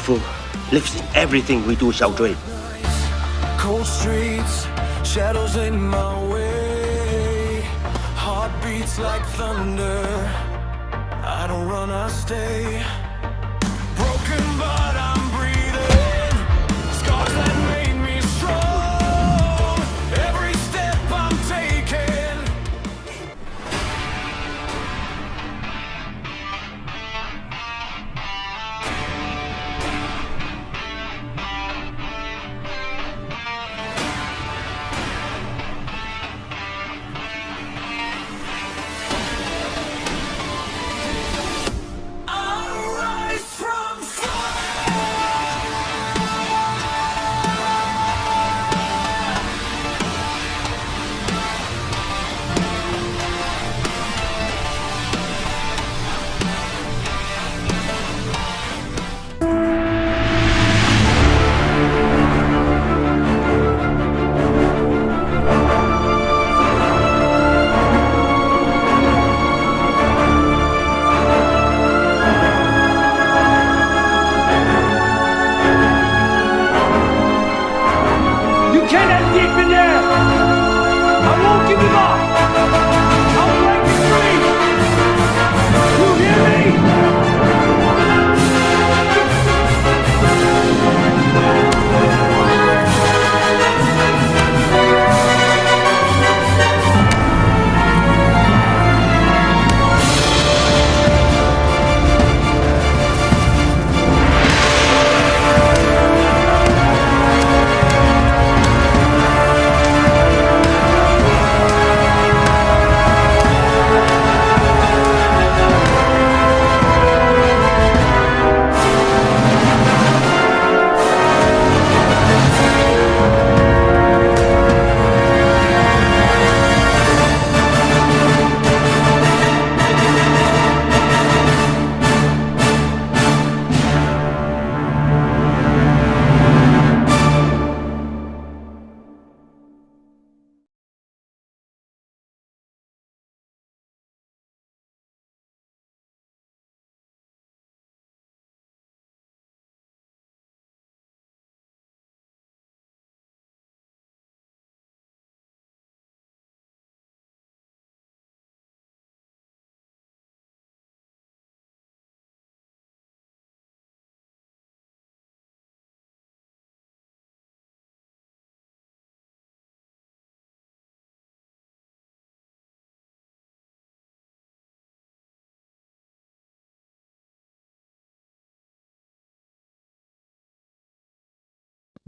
Fu lives in everything we do, Xiaodui. Cold streets, shadows in my way. Heart beats like thunder. I don't run, I stay. Broken, but I'm breathing. Scars that made me strong. Every step I'm taking. I'll rise from You cannot keep me there! I won't give you up! I'll break you free! You hear me?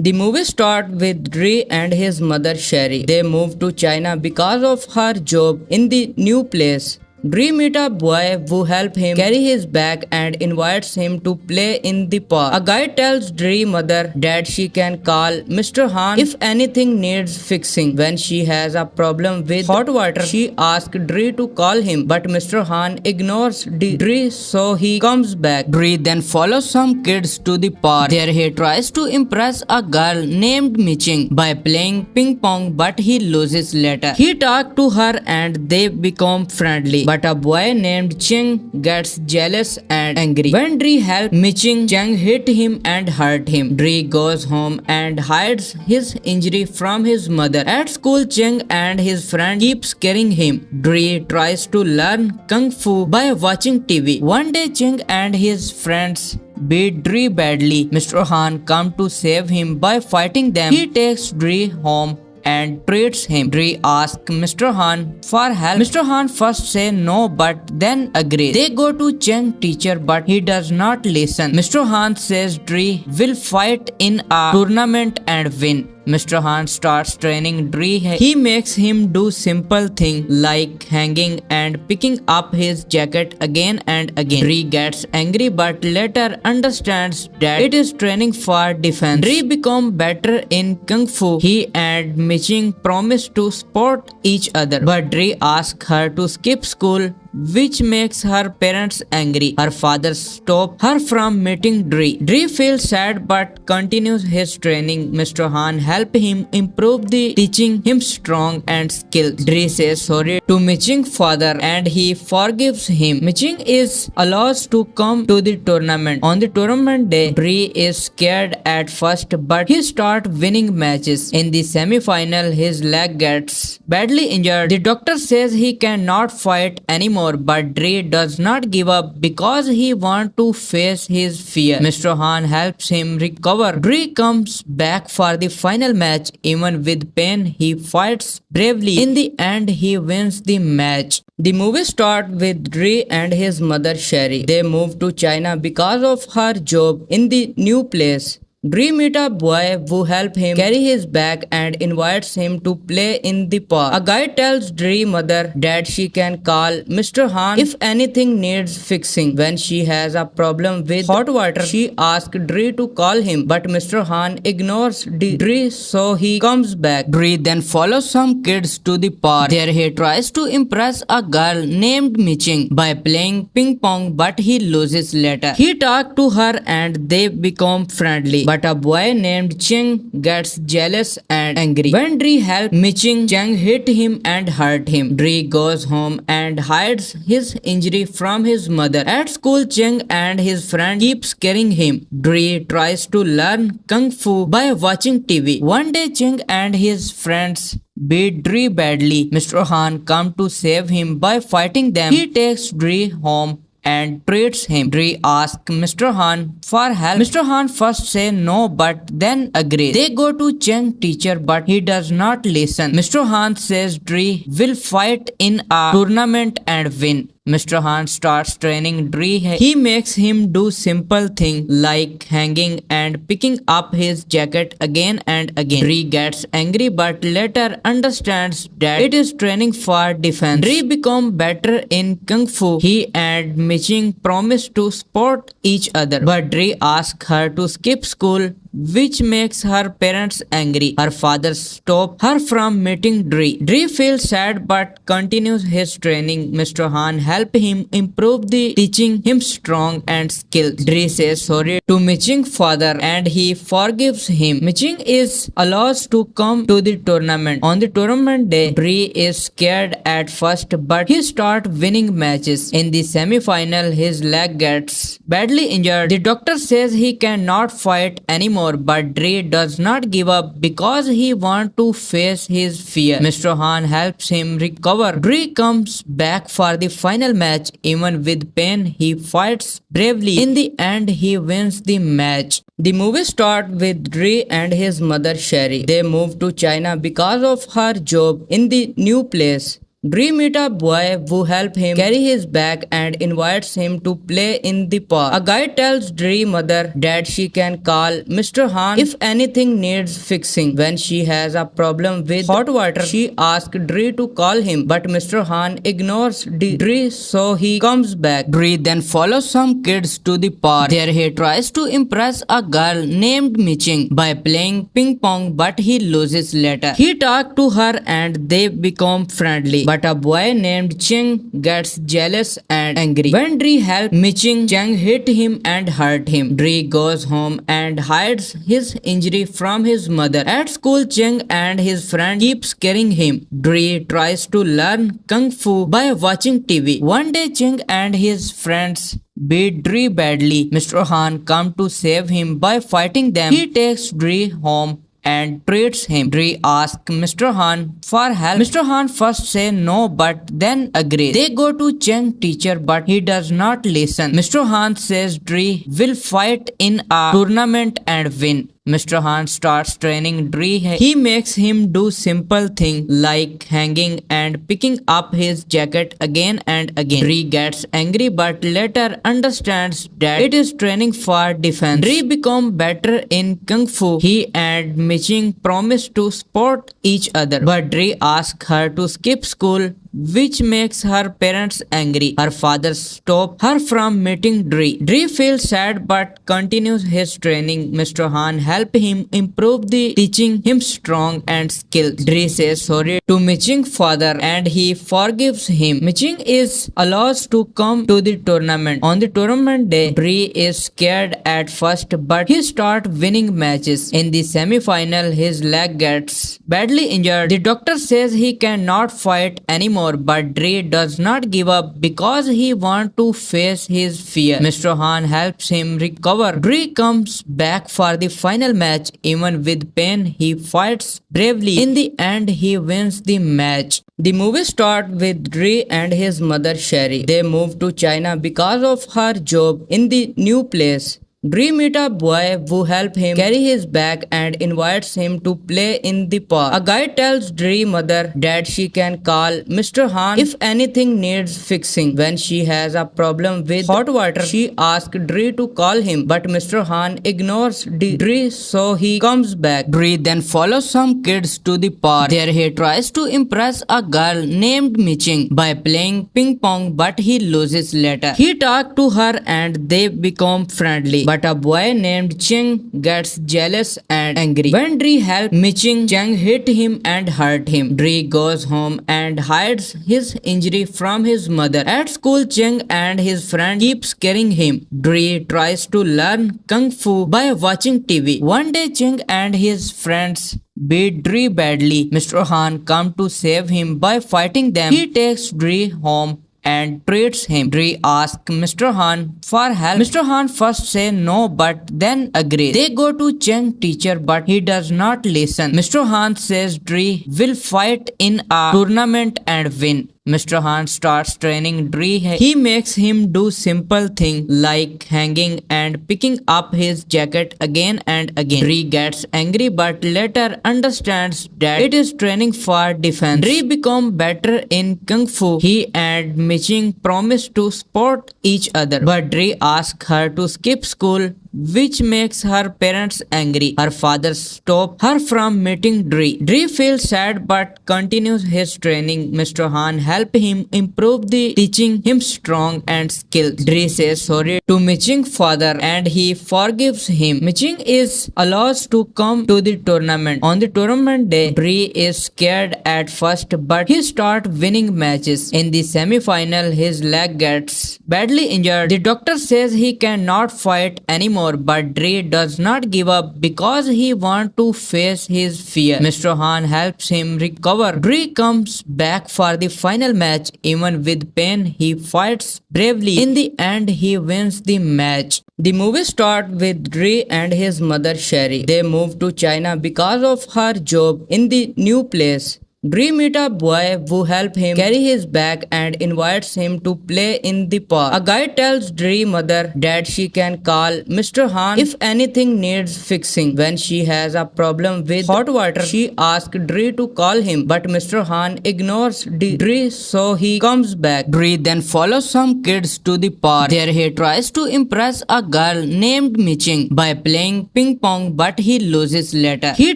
The movie starts with Dre and his mother Sherry. They move to China because of her job in the new place. Dre meets a boy who helps him carry his bag and invites him to play in the park. A guy tells Dre's mother that she can call Mr. Han if anything needs fixing. When she has a problem with hot water, she asks Dre to call him, but Mr. Han ignores Dre, so he comes back. Dre then follows some kids to the park. There he tries to impress a girl named Miching by playing ping pong, but he loses later. He talks to her and they become friendly. But a boy named Cheng gets jealous and angry. When Dre helps Miching, Cheng hit him and hurt him. Dre goes home and hides his injury from his mother. At school, Cheng and his friend keep scaring him. Dre tries to learn Kung Fu by watching TV. One day, Cheng and his friends beat Dre badly. Mr. Han comes to save him by fighting them. He takes Dre home and treats him. Dre asks Mr. Han for help. Mr. Han first says no but then agrees. They go to Cheng's teacher but he does not listen. Mr. Han says Dre will fight in a tournament and win. Mr. Han starts training Dre. He makes him do simple things like hanging and picking up his jacket again and again. Dre gets angry but later understands that it is training for defense. Dre becomes better in Kung Fu. He and Miching promise to support each other, but Dre asks her to skip school which makes her parents angry. Her father stops her from meeting Dre. Dre feels sad but continues his training. Mr. Han helps him improve the teaching him strong and skills. Dre says sorry to Miching's father and he forgives him. Miching is allowed to come to the tournament. On the tournament day, Dre is scared at first but he starts winning matches. In the semi-final, his leg gets badly injured. The doctor says he cannot fight anymore but Dre does not give up because he wants to face his fear. Mr. Han helps him recover. Dre comes back for the final match. Even with pain, he fights bravely. In the end, he wins the match. The movie starts with Dre and his mother Sherry. They move to China because of her job in the new place. Dre meets a boy who helps him carry his bag and invites him to play in the park. A guy tells Dre's mother that she can call Mr. Han if anything needs fixing. When she has a problem with hot water, she asks Dre to call him, but Mr. Han ignores Dre, so he comes back. Dre then follows some kids to the park. There he tries to impress a girl named Miching by playing ping pong, but he loses later. He talks to her and they become friendly. But a boy named Cheng gets jealous and angry. When Dre helps Miching, Cheng hit him and hurt him. Dre goes home and hides his injury from his mother. At school, Cheng and his friend keep scaring him. Dre tries to learn Kung Fu by watching TV. One day, Cheng and his friends beat Dre badly. Mr. Han comes to save him by fighting them. He takes Dre home and treats him. Dre asks Mr. Han for help. Mr. Han first says no but then agrees. They go to Cheng's teacher but he does not listen. Mr. Han says Dre will fight in a tournament and win. Mr. Han starts training Dre. He makes him do simple things like hanging and picking up his jacket again and again. Dre gets angry but later understands that it is training for defense. Dre becomes better in Kung Fu. He and Miching promise to support each other, but Dre asks her to skip school, which makes her parents angry. Her father stops her from meeting Dre. Dre feels sad but continues his training. Mr. Han helps him improve the teaching him strong and skills. Dre says sorry to Miching's father and he forgives him. Miching is allowed to come to the tournament. On the tournament day, Dre is scared at first but he starts winning matches. In the semi-final, his leg gets badly injured. The doctor says he cannot fight anymore but Dre does not give up because he wants to face his fear. Mr. Han helps him recover. Dre comes back for the final match. Even with pain, he fights bravely. In the end, he wins the match. The movie starts with Dre and his mother Sherry. They move to China because of her job in the new place. Dre meets a boy who helps him carry his bag and invites him to play in the park. A guy tells Dre's mother that she can call Mr. Han if anything needs fixing. When she has a problem with hot water, she asks Dre to call him, but Mr. Han ignores Dre, so he comes back. Dre then follows some kids to the park. There he tries to impress a girl named Miching by playing ping pong, but he loses later. He talks to her and they become friendly. But a boy named Cheng gets jealous and angry. When Dre helps Miching, Cheng hit him and hurt him. Dre goes home and hides his injury from his mother. At school, Cheng and his friend keep scaring him. Dre tries to learn Kung Fu by watching TV. One day, Cheng and his friends beat Dre badly. Mr. Han comes to save him by fighting them. He takes Dre home and treats him. Dre asks Mr. Han for help. Mr. Han first says no but then agrees. They go to Cheng's teacher but he does not listen. Mr. Han says Dre will fight in a tournament and win. Mr. Han starts training Dre. He makes him do simple things like hanging and picking up his jacket again and again. Dre gets angry but later understands that it is training for defense. Dre becomes better in Kung Fu. He and Miching promise to support each other, but Dre asks her to skip school, which makes her parents angry. Her father stops her from meeting Dre. Dre feels sad but continues his training. Mr. Han helps him improve the teaching him strong and skills. Dre says sorry to Miching's father and he forgives him. Miching is allowed to come to the tournament. On the tournament day, Dre is scared at first but he starts winning matches. In the semi-final, his leg gets badly injured. The doctor says he cannot fight anymore but Dre does not give up because he wants to face his fear. Mr. Han helps him recover. Dre comes back for the final match. Even with pain, he fights bravely. In the end, he wins the match. The movie starts with Dre and his mother Sherry. They move to China because of her job in the new place. Dre meets a boy who helps him carry his bag and invites him to play in the park. A guy tells Dre's mother that she can call Mr. Han if anything needs fixing. When she has a problem with hot water, she asks Dre to call him, but Mr. Han ignores Dre, so he comes back. Dre then follows some kids to the park. There he tries to impress a girl named Miching by playing ping pong, but he loses later. He talks to her and they become friendly. But a boy named Cheng gets jealous and angry. When Dre helps Miching, Cheng hit him and hurt him. Dre goes home and hides his injury from his mother. At school, Cheng and his friend keep scaring him. Dre tries to learn Kung Fu by watching TV. One day, Cheng and his friends beat Dre badly. Mr. Han comes to save him by fighting them. He takes Dre home and treats him. Dre asks Mr. Han for help. Mr. Han first says no but then agrees. They go to Cheng's teacher but he does not listen. Mr. Han says Dre will fight in a tournament and win. Mr. Han starts training Dre. He makes him do simple things like hanging and picking up his jacket again and again. Dre gets angry but later understands that it is training for defense. Dre becomes better in Kung Fu. He and Miching promise to support each other, but Dre asks her to skip school, which makes her parents angry. Her father stops her from meeting Dre. Dre feels sad but continues his training. Mr. Han helps him improve the teaching him strong and skills. Dre says sorry to Miching's father and he forgives him. Miching is allowed to come to the tournament. On the tournament day, Dre is scared at first but he starts winning matches. In the semi-final, his leg gets badly injured. The doctor says he cannot fight anymore, but Dre does not give up because he wants to face his fear. Mr. Han helps him recover. Dre comes back for the final match. Even with pain, he fights bravely. In the end, he wins the match. The movie starts with Dre and his mother Sherry. They move to China because of her job in the new place. Dre meets a boy who helps him carry his bag and invites him to play in the park. A guy tells Dre's mother that she can call Mr. Han if anything needs fixing. When she has a problem with hot water, she asks Dre to call him, but Mr. Han ignores Dre, so he comes back. Dre then follows some kids to the park. There he tries to impress a girl named Miching by playing ping pong, but he loses later. He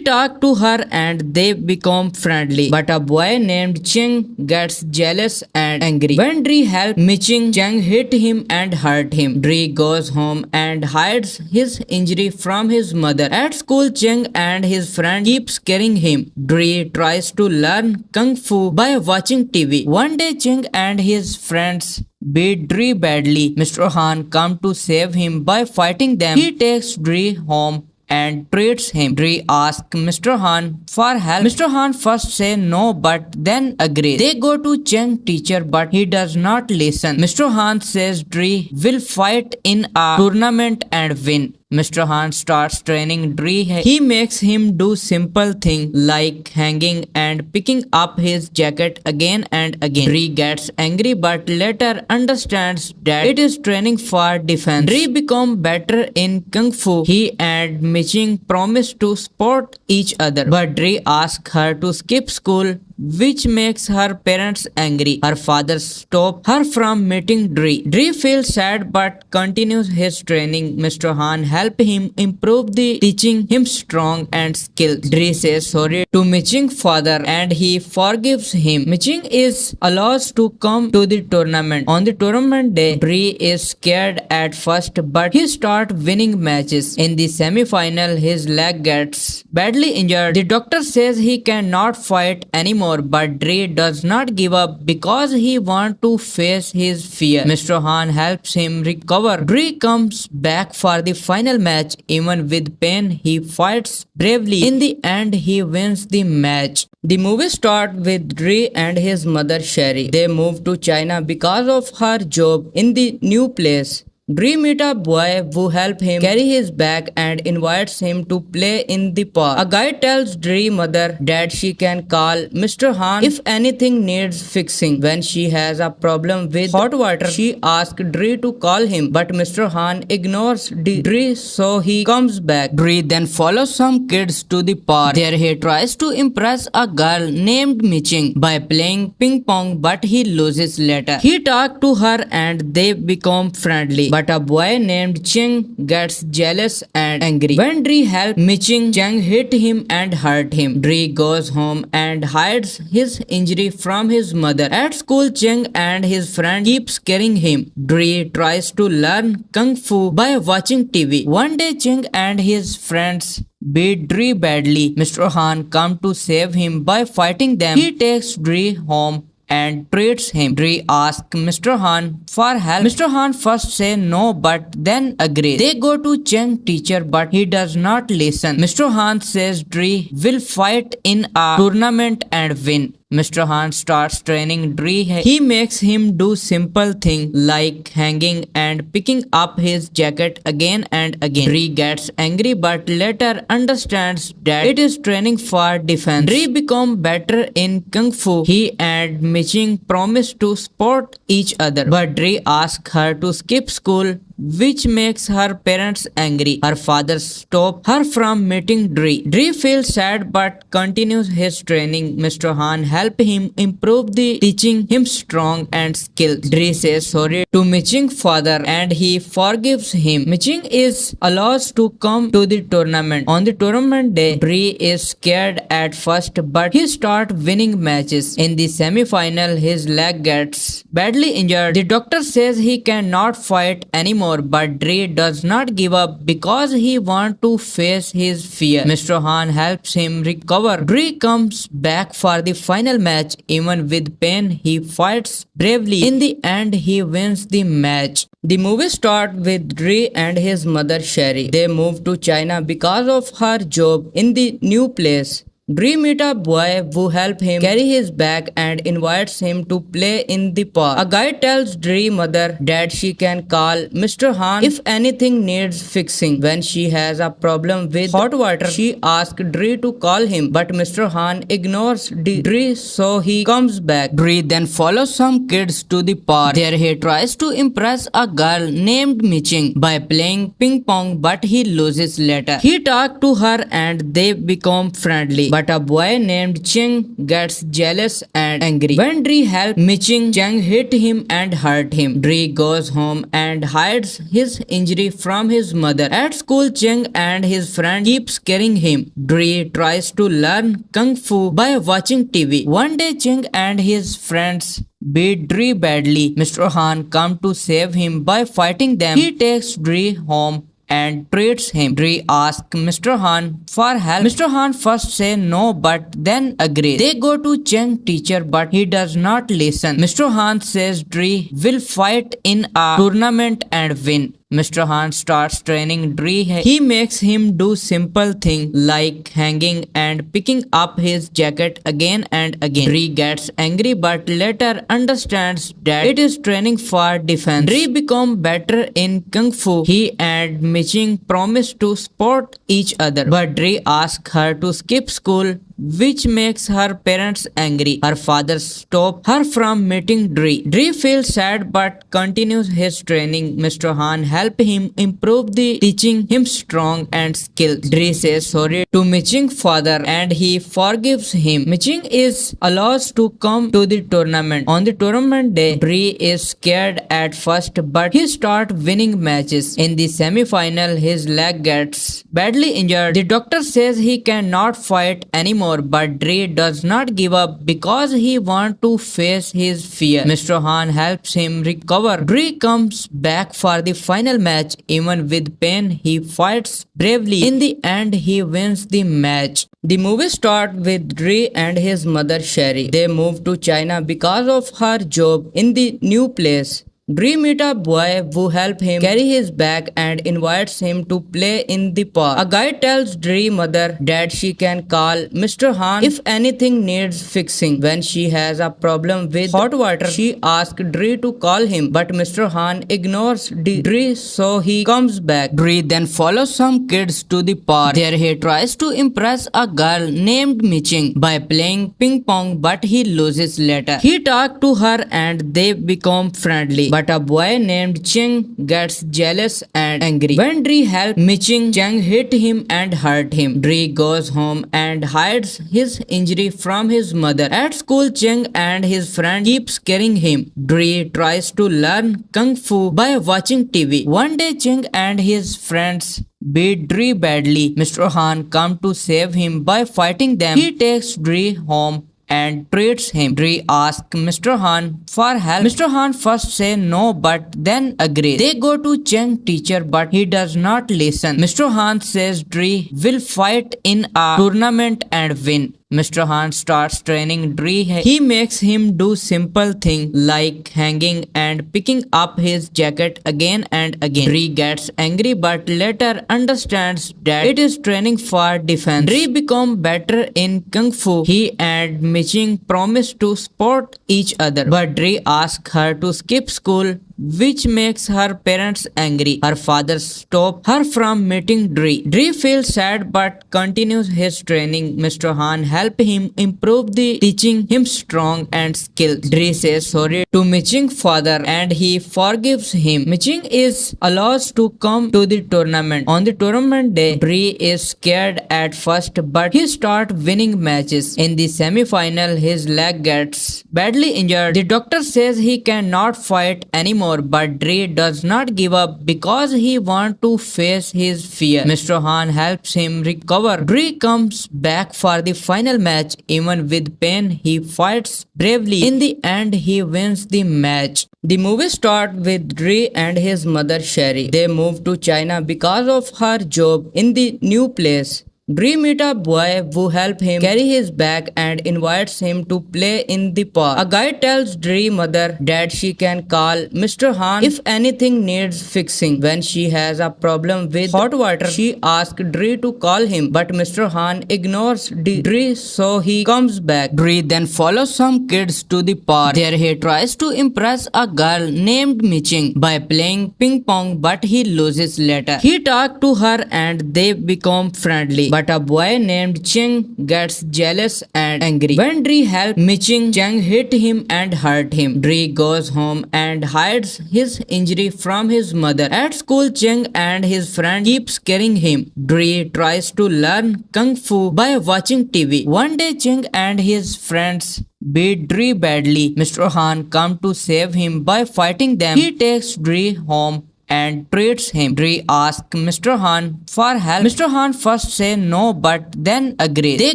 talks to her and they become friendly. But a boy named Cheng gets jealous and angry. When Dre helps Miching, Cheng hit him and hurt him. Dre goes home and hides his injury from his mother. At school, Cheng and his friend keep scaring him. Dre tries to learn Kung Fu by watching TV. One day, Cheng and his friends beat Dre badly. Mr. Han comes to save him by fighting them. He takes Dre home and treats him. Dre asks Mr. Han for help. Mr. Han first says no but then agrees. They go to Cheng's teacher but he does not listen. Mr. Han says Dre will fight in a tournament and win. Mr. Han starts training Dre. He makes him do simple things like hanging and picking up his jacket again and again. Dre gets angry but later understands that it is training for defense. Dre becomes better in Kung Fu. He and Miching promise to support each other, but Dre asks her to skip school, which makes her parents angry. Her father stops her from meeting Dre. Dre feels sad but continues his training. Mr. Han helps him improve the teaching him strong and skills. Dre says sorry to Miching's father and he forgives him. Miching is allowed to come to the tournament. On the tournament day, Dre is scared at first but he starts winning matches. In the semi-final, his leg gets badly injured. The doctor says he cannot fight anymore but Dre does not give up because he wants to face his fear. Mr. Han helps him recover. Dre comes back for the final match. Even with pain, he fights bravely. In the end, he wins the match. The movie starts with Dre and his mother Sherry. They move to China because of her job in the new place. Dre meets a boy who helps him carry his bag and invites him to play in the park. A guy tells Dre's mother that she can call Mr. Han if anything needs fixing. When she has a problem with hot water, she asks Dre to call him, but Mr. Han ignores Dre, so he comes back. Dre then follows some kids to the park. There he tries to impress a girl named Miching by playing ping pong, but he loses later. He talks to her and they become friendly. But a boy named Cheng gets jealous and angry. When Dre helps Miching, Cheng hit him and hurt him. Dre goes home and hides his injury from his mother. At school, Cheng and his friend keep scaring him. Dre tries to learn Kung Fu by watching TV. One day, Cheng and his friends beat Dre badly. Mr. Han comes to save him by fighting them. He takes Dre home and treats him. Dre asks Mr. Han for help. Mr. Han first says no but then agrees. They go to Cheng's teacher but he does not listen. Mr. Han says Dre will fight in a tournament and win. Mr. Han starts training Dre. He makes him do simple things like hanging and picking up his jacket again and again. Dre gets angry but later understands that it is training for defense. Dre becomes better in Kung Fu. He and Miching promise to support each other, but Dre asks her to skip school, which makes her parents angry. Her father stops her from meeting Dre. Dre feels sad but continues his training. Mr. Han helps him improve the teaching him strong and skills. Dre says sorry to Miching's father and he forgives him. Miching is allowed to come to the tournament. On the tournament day, Dre is scared at first but he starts winning matches. In the semi-final, his leg gets badly injured. The doctor says he cannot fight anymore, but Dre does not give up because he wants to face his fear. Mr. Han helps him recover. Dre comes back for the final match. Even with pain, he fights bravely. In the end, he wins the match. The movie starts with Dre and his mother Sherry. They move to China because of her job in the new place. Dre meets a boy who helps him carry his bag and invites him to play in the park. A guy tells Dre's mother that she can call Mr. Han if anything needs fixing. When she has a problem with hot water, she asks Dre to call him, but Mr. Han ignores Dre, so he comes back. Dre then follows some kids to the park. There he tries to impress a girl named Miching by playing ping pong, but he loses later. He talks to her and they become friendly. But a boy named Cheng gets jealous and angry. When Dre helps Miching, Cheng hit him and hurt him. Dre goes home and hides his injury from his mother. At school, Cheng and his friend keep scaring him. Dre tries to learn Kung Fu by watching TV. One day, Cheng and his friends beat Dre badly. Mr. Han comes to save him by fighting them. He takes Dre home and treats him. Dre asks Mr. Han for help. Mr. Han first says no but then agrees. They go to Cheng's teacher but he does not listen. Mr. Han says Dre will fight in a tournament and win. Mr. Han starts training Dre. He makes him do simple things like hanging and picking up his jacket again and again. Dre gets angry but later understands that it is training for defense. Dre becomes better in Kung Fu. He and Miching promise to support each other, but Dre asks her to skip school, which makes her parents angry. Her father stops her from meeting Dre. Dre feels sad but continues his training. Mr. Han helps him improve the teaching him strong and skills. Dre says sorry to Miching's father and he forgives him. Miching is allowed to come to the tournament. On the tournament day, Dre is scared at first but he starts winning matches. In the semi-final, his leg gets badly injured. The doctor says he cannot fight anymore but Dre does not give up because he wants to face his fear. Mr. Han helps him recover. Dre comes back for the final match. Even with pain, he fights bravely. In the end, he wins the match. The movie starts with Dre and his mother Sherry. They move to China because of her job in the new place. Dre meets a boy who helps him carry his bag and invites him to play in the park. A guy tells Dre's mother that she can call Mr. Han if anything needs fixing. When she has a problem with hot water, she asks Dre to call him, but Mr. Han ignores Dre, so he comes back. Dre then follows some kids to the park. There he tries to impress a girl named Miching by playing ping pong, but he loses later. He talks to her and they become friendly. But a boy named Cheng gets jealous and angry. When Dre helps Miching, Cheng hit him and hurt him. Dre goes home and hides his injury from his mother. At school, Cheng and his friend keep scaring him. Dre tries to learn Kung Fu by watching TV. One day, Cheng and his friends beat Dre badly. Mr. Han comes to save him by fighting them. He takes Dre home and treats him. Dre asks Mr. Han for help. Mr. Han first says no but then agrees. They go to Cheng's teacher but he does not listen. Mr. Han says Dre will fight in a tournament and win. Mr. Han starts training Dre. He makes him do simple things like hanging and picking up his jacket again and again. Dre gets angry but later understands that it is training for defense. Dre becomes better in Kung Fu. He and Miching promise to support each other, but Dre asks her to skip school, which makes her parents angry. Her father stops her from meeting Dre. Dre feels sad but continues his training. Mr. Han helps him improve the teaching him strong and skills. Dre says sorry to Miching's father and he forgives him. Miching is allowed to come to the tournament. On the tournament day, Dre is scared at first but he starts winning matches. In the semi-final, his leg gets badly injured. The doctor says he cannot fight anymore, but Dre does not give up because he wants to face his fear. Mr. Han helps him recover. Dre comes back for the final match. Even with pain, he fights bravely. In the end, he wins the match. The movie starts with Dre and his mother Sherry. They move to China because of her job in the new place. Dre meets a boy who helps him carry his bag and invites him to play in the park. A guy tells Dre's mother that she can call Mr. Han if anything needs fixing. When she has a problem with hot water, she asks Dre to call him, but Mr. Han ignores Dre, so he comes back. Dre then follows some kids to the park. There he tries to impress a girl named Miching by playing ping pong, but he loses later. He talks to her and they become friendly. But a boy named Cheng gets jealous and angry. When Dre helps Miching, Cheng hit him and hurt him. Dre goes home and hides his injury from his mother. At school, Cheng and his friend keep scaring him. Dre tries to learn Kung Fu by watching TV. One day, Cheng and his friends beat Dre badly. Mr. Han comes to save him by fighting them. He takes Dre home and treats him. Dre asks Mr. Han for help. Mr. Han first says no but then agrees. They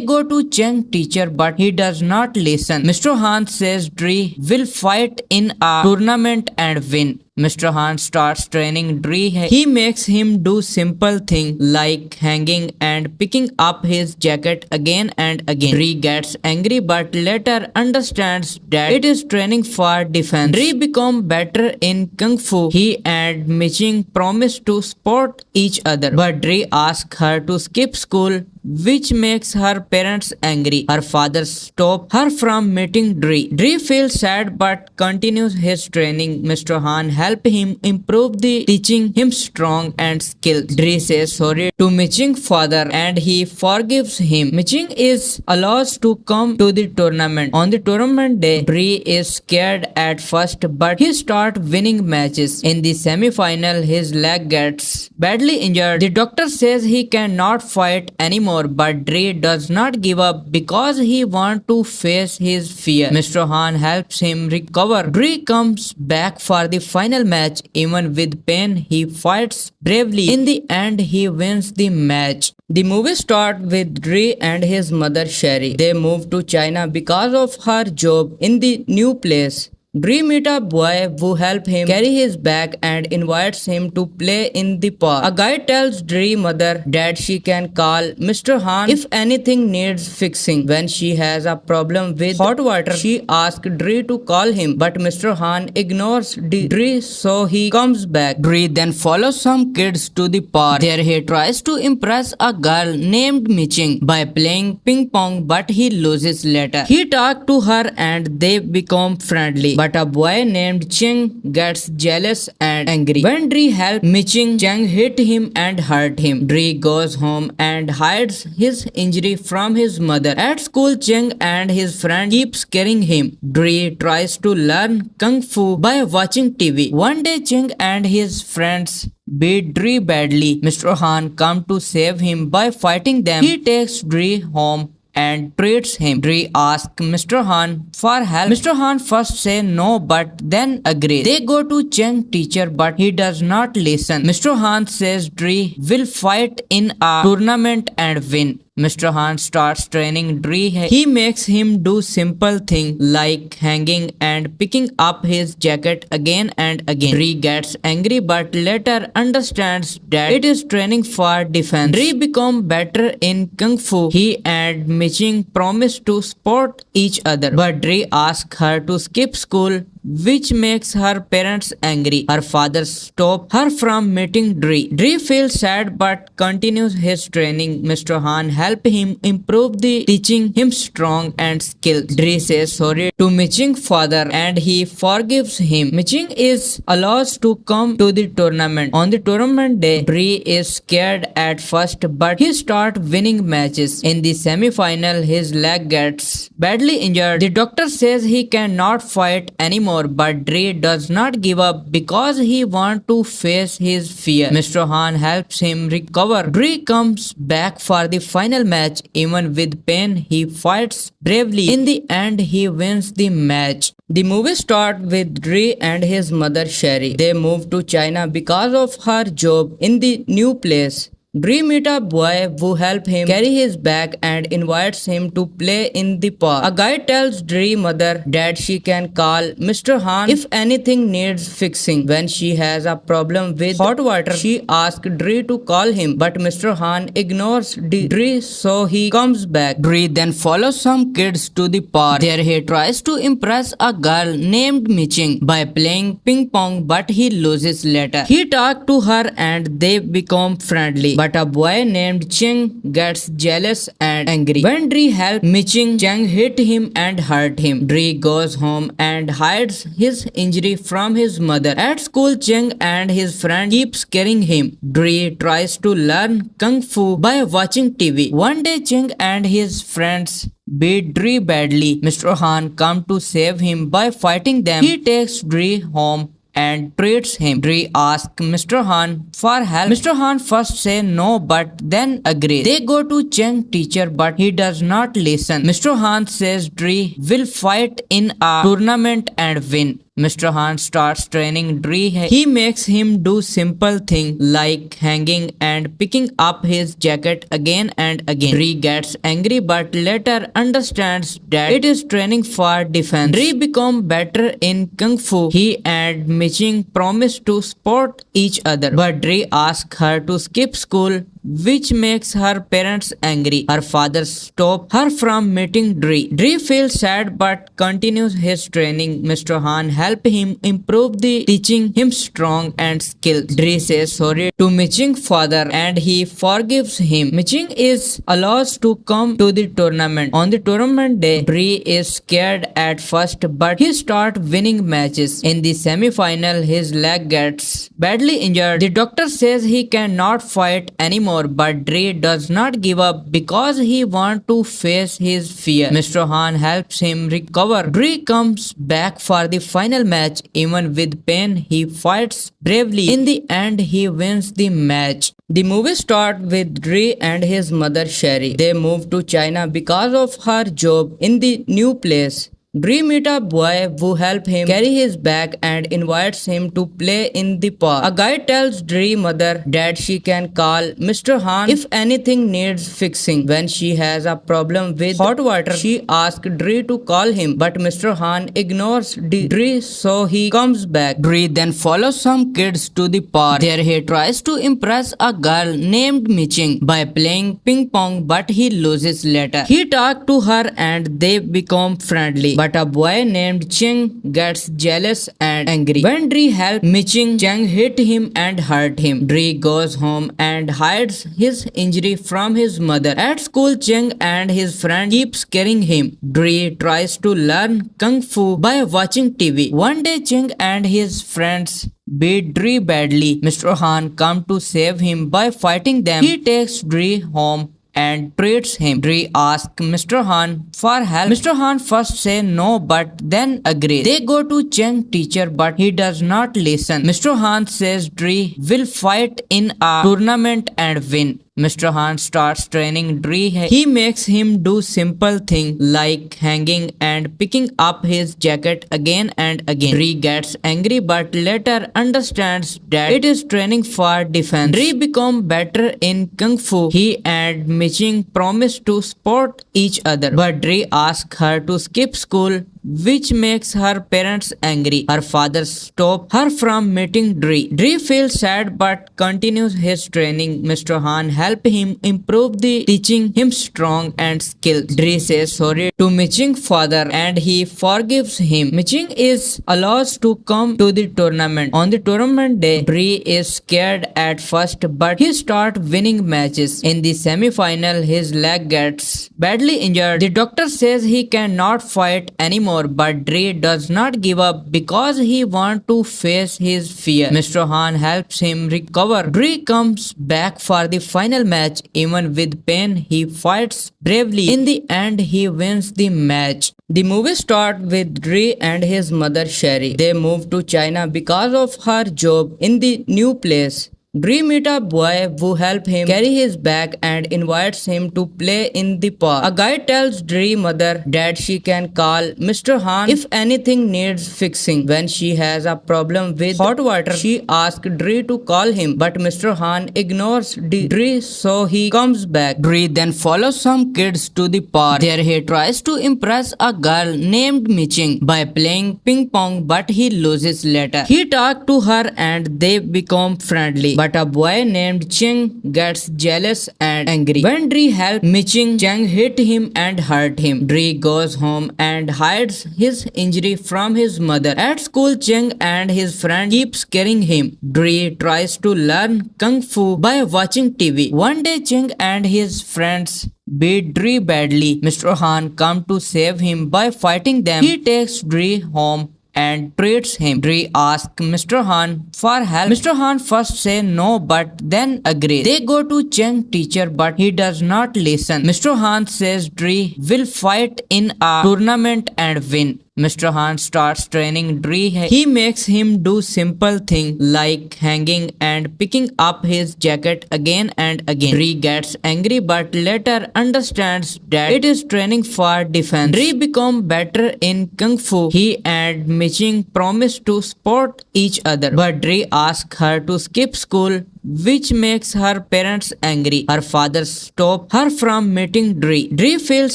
go to Cheng's teacher but he does not listen. Mr. Han says Dre will fight in a tournament and win. Mr. Han starts training Dre. He makes him do simple things like hanging and picking up his jacket again and again. Dre gets angry but later understands that it is training for defense. Dre becomes better in Kung Fu. He and Miching promise to support each other, but Dre asks her to skip school, which makes her parents angry. Her father stops her from meeting Dre. Dre feels sad but continues his training. Mr. Han helps him improve the teaching him strong and skills. Dre says sorry to Miching's father and he forgives him. Miching is allowed to come to the tournament. On the tournament day, Dre is scared at first but he starts winning matches. In the semi-final, his leg gets badly injured. The doctor says he cannot fight anymore but Dre does not give up because he wants to face his fear. Mr. Han helps him recover. Dre comes back for the final match. Even with pain, he fights bravely. In the end, he wins the match. The movie starts with Dre and his mother Sherry. They move to China because of her job in the new place. Dre meets a boy who helps him carry his bag and invites him to play in the park. A guy tells Dre's mother that she can call Mr. Han if anything needs fixing. When she has a problem with hot water, she asks Dre to call him, but Mr. Han ignores Dre, so he comes back. Dre then follows some kids to the park. There he tries to impress a girl named Miching by playing ping pong, but he loses later. He talks to her and they become friendly. But a boy named Cheng gets jealous and angry. When Dre helps Miching, Cheng hit him and hurt him. Dre goes home and hides his injury from his mother. At school, Cheng and his friend keep scaring him. Dre tries to learn Kung Fu by watching TV. One day, Cheng and his friends beat Dre badly. Mr. Han comes to save him by fighting them. He takes Dre home and treats him. Dre asks Mr. Han for help. Mr. Han first says no but then agrees. They go to Cheng's teacher but he does not listen. Mr. Han says Dre will fight in a tournament and win. Mr. Han starts training Dre. He makes him do simple things like hanging and picking up his jacket again and again. Dre gets angry but later understands that it is training for defense. Dre becomes better in Kung Fu. He and Miching promise to support each other, but Dre asks her to skip school, which makes her parents angry. Her father stops her from meeting Dre. Dre feels sad but continues his training. Mr. Han helps him improve the teaching him strong and skills. Dre says sorry to Miching's father and he forgives him. Miching is allowed to come to the tournament. On the tournament day, Dre is scared at first but he starts winning matches. In the semi-final, his leg gets badly injured. The doctor says he cannot fight anymore, but Dre does not give up because he wants to face his fear. Mr. Han helps him recover. Dre comes back for the final match. Even with pain, he fights bravely. In the end, he wins the match. The movie starts with Dre and his mother Sherry. They move to China because of her job in the new place. Dre meets a boy who helps him carry his bag and invites him to play in the park. A guy tells Dre's mother that she can call Mr. Han if anything needs fixing. When she has a problem with hot water, she asks Dre to call him, but Mr. Han ignores Dre, so he comes back. Dre then follows some kids to the park. There he tries to impress a girl named Miching by playing ping pong, but he loses later. He talks to her and they become friendly. But a boy named Cheng gets jealous and angry. When Dre helps Miching, Cheng hit him and hurt him. Dre goes home and hides his injury from his mother. At school, Cheng and his friend keep scaring him. Dre tries to learn Kung Fu by watching TV. One day, Cheng and his friends beat Dre badly. Mr. Han comes to save him by fighting them. He takes Dre home and treats him. Dre asks Mr. Han for help. Mr. Han first says no but then agrees. They go to Cheng's teacher but he does not listen. Mr. Han says Dre will fight in a tournament and win. Mr. Han starts training Dre. He makes him do simple things like hanging and picking up his jacket again and again. Dre gets angry but later understands that it is training for defense. Dre becomes better in Kung Fu. He and Miching promise to support each other, but Dre asks her to skip school, which makes her parents angry. Her father stops her from meeting Dre. Dre feels sad but continues his training. Mr. Han helps him improve the teaching him strong and skills. Dre says sorry to Miching's father and he forgives him. Miching is allowed to come to the tournament. On the tournament day, Dre is scared at first but he starts winning matches. In the semi-final, his leg gets badly injured. The doctor says he cannot fight anymore but Dre does not give up because he wants to face his fear. Mr. Han helps him recover. Dre comes back for the final match. Even with pain, he fights bravely. In the end, he wins the match. The movie starts with Dre and his mother Sherry. They move to China because of her job in the new place. Dre meets a boy who helps him carry his bag and invites him to play in the park. A guy tells Dre's mother that she can call Mr. Han if anything needs fixing. When she has a problem with hot water, she asks Dre to call him, but Mr. Han ignores Dre, so he comes back. Dre then follows some kids to the park. There he tries to impress a girl named Miching by playing ping pong, but he loses later. He talks to her and they become friendly. But a boy named Cheng gets jealous and angry. When Dre helps Miching, Cheng hit him and hurt him. Dre goes home and hides his injury from his mother. At school, Cheng and his friend keep scaring him. Dre tries to learn Kung Fu by watching TV. One day, Cheng and his friends beat Dre badly. Mr. Han comes to save him by fighting them. He takes Dre home and treats him. Dre asks Mr. Han for help. Mr. Han first says no but then agrees. They go to Cheng's teacher but he does not listen. Mr. Han says Dre will fight in a tournament and win. Mr. Han starts training Dre. He makes him do simple things like hanging and picking up his jacket again and again. Dre gets angry but later understands that it is training for defense. Dre becomes better in Kung Fu. He and Miching promise to support each other, but Dre asks her to skip school, which makes her parents angry. Her father stops her from meeting Dre. Dre feels sad but continues his training. Mr. Han helps him improve the teaching him strong and skills. Dre says sorry to Miching's father and he forgives him. Miching is allowed to come to the tournament. On the tournament day, Dre is scared at first but he starts winning matches. In the semi-final, his leg gets badly injured. The doctor says he cannot fight anymore, but Dre does not give up because he wants to face his fear. Mr. Han helps him recover. Dre comes back for the final match. Even with pain, he fights bravely. In the end, he wins the match. The movie starts with Dre and his mother Sherry. They move to China because of her job in the new place. Dre meets a boy who helps him carry his bag and invites him to play in the park. A guy tells Dre's mother that she can call Mr. Han if anything needs fixing. When she has a problem with hot water, she asks Dre to call him, but Mr. Han ignores Dre, so he comes back. Dre then follows some kids to the park. There he tries to impress a girl named Miching by playing ping pong, but he loses later. He talks to her and they become friendly. But a boy named Cheng gets jealous and angry. When Dre helps Miching, Cheng hit him and hurt him. Dre goes home and hides his injury from his mother. At school, Cheng and his friend keep scaring him. Dre tries to learn Kung Fu by watching TV. One day, Cheng and his friends beat Dre badly. Mr. Han comes to save him by fighting them. He takes Dre home and treats him. Dre asks Mr. Han for help. Mr. Han first says no but then agrees. They go to Cheng's teacher but he does not listen. Mr. Han says Dre will fight in a tournament and win. Mr. Han starts training Dre. He makes him do simple things like hanging and picking up his jacket again and again. Dre gets angry but later understands that it is training for defense. Dre becomes better in Kung Fu. He and Miching promise to support each other, but Dre asks her to skip school, which makes her parents angry. Her father stops her from meeting Dre. Dre feels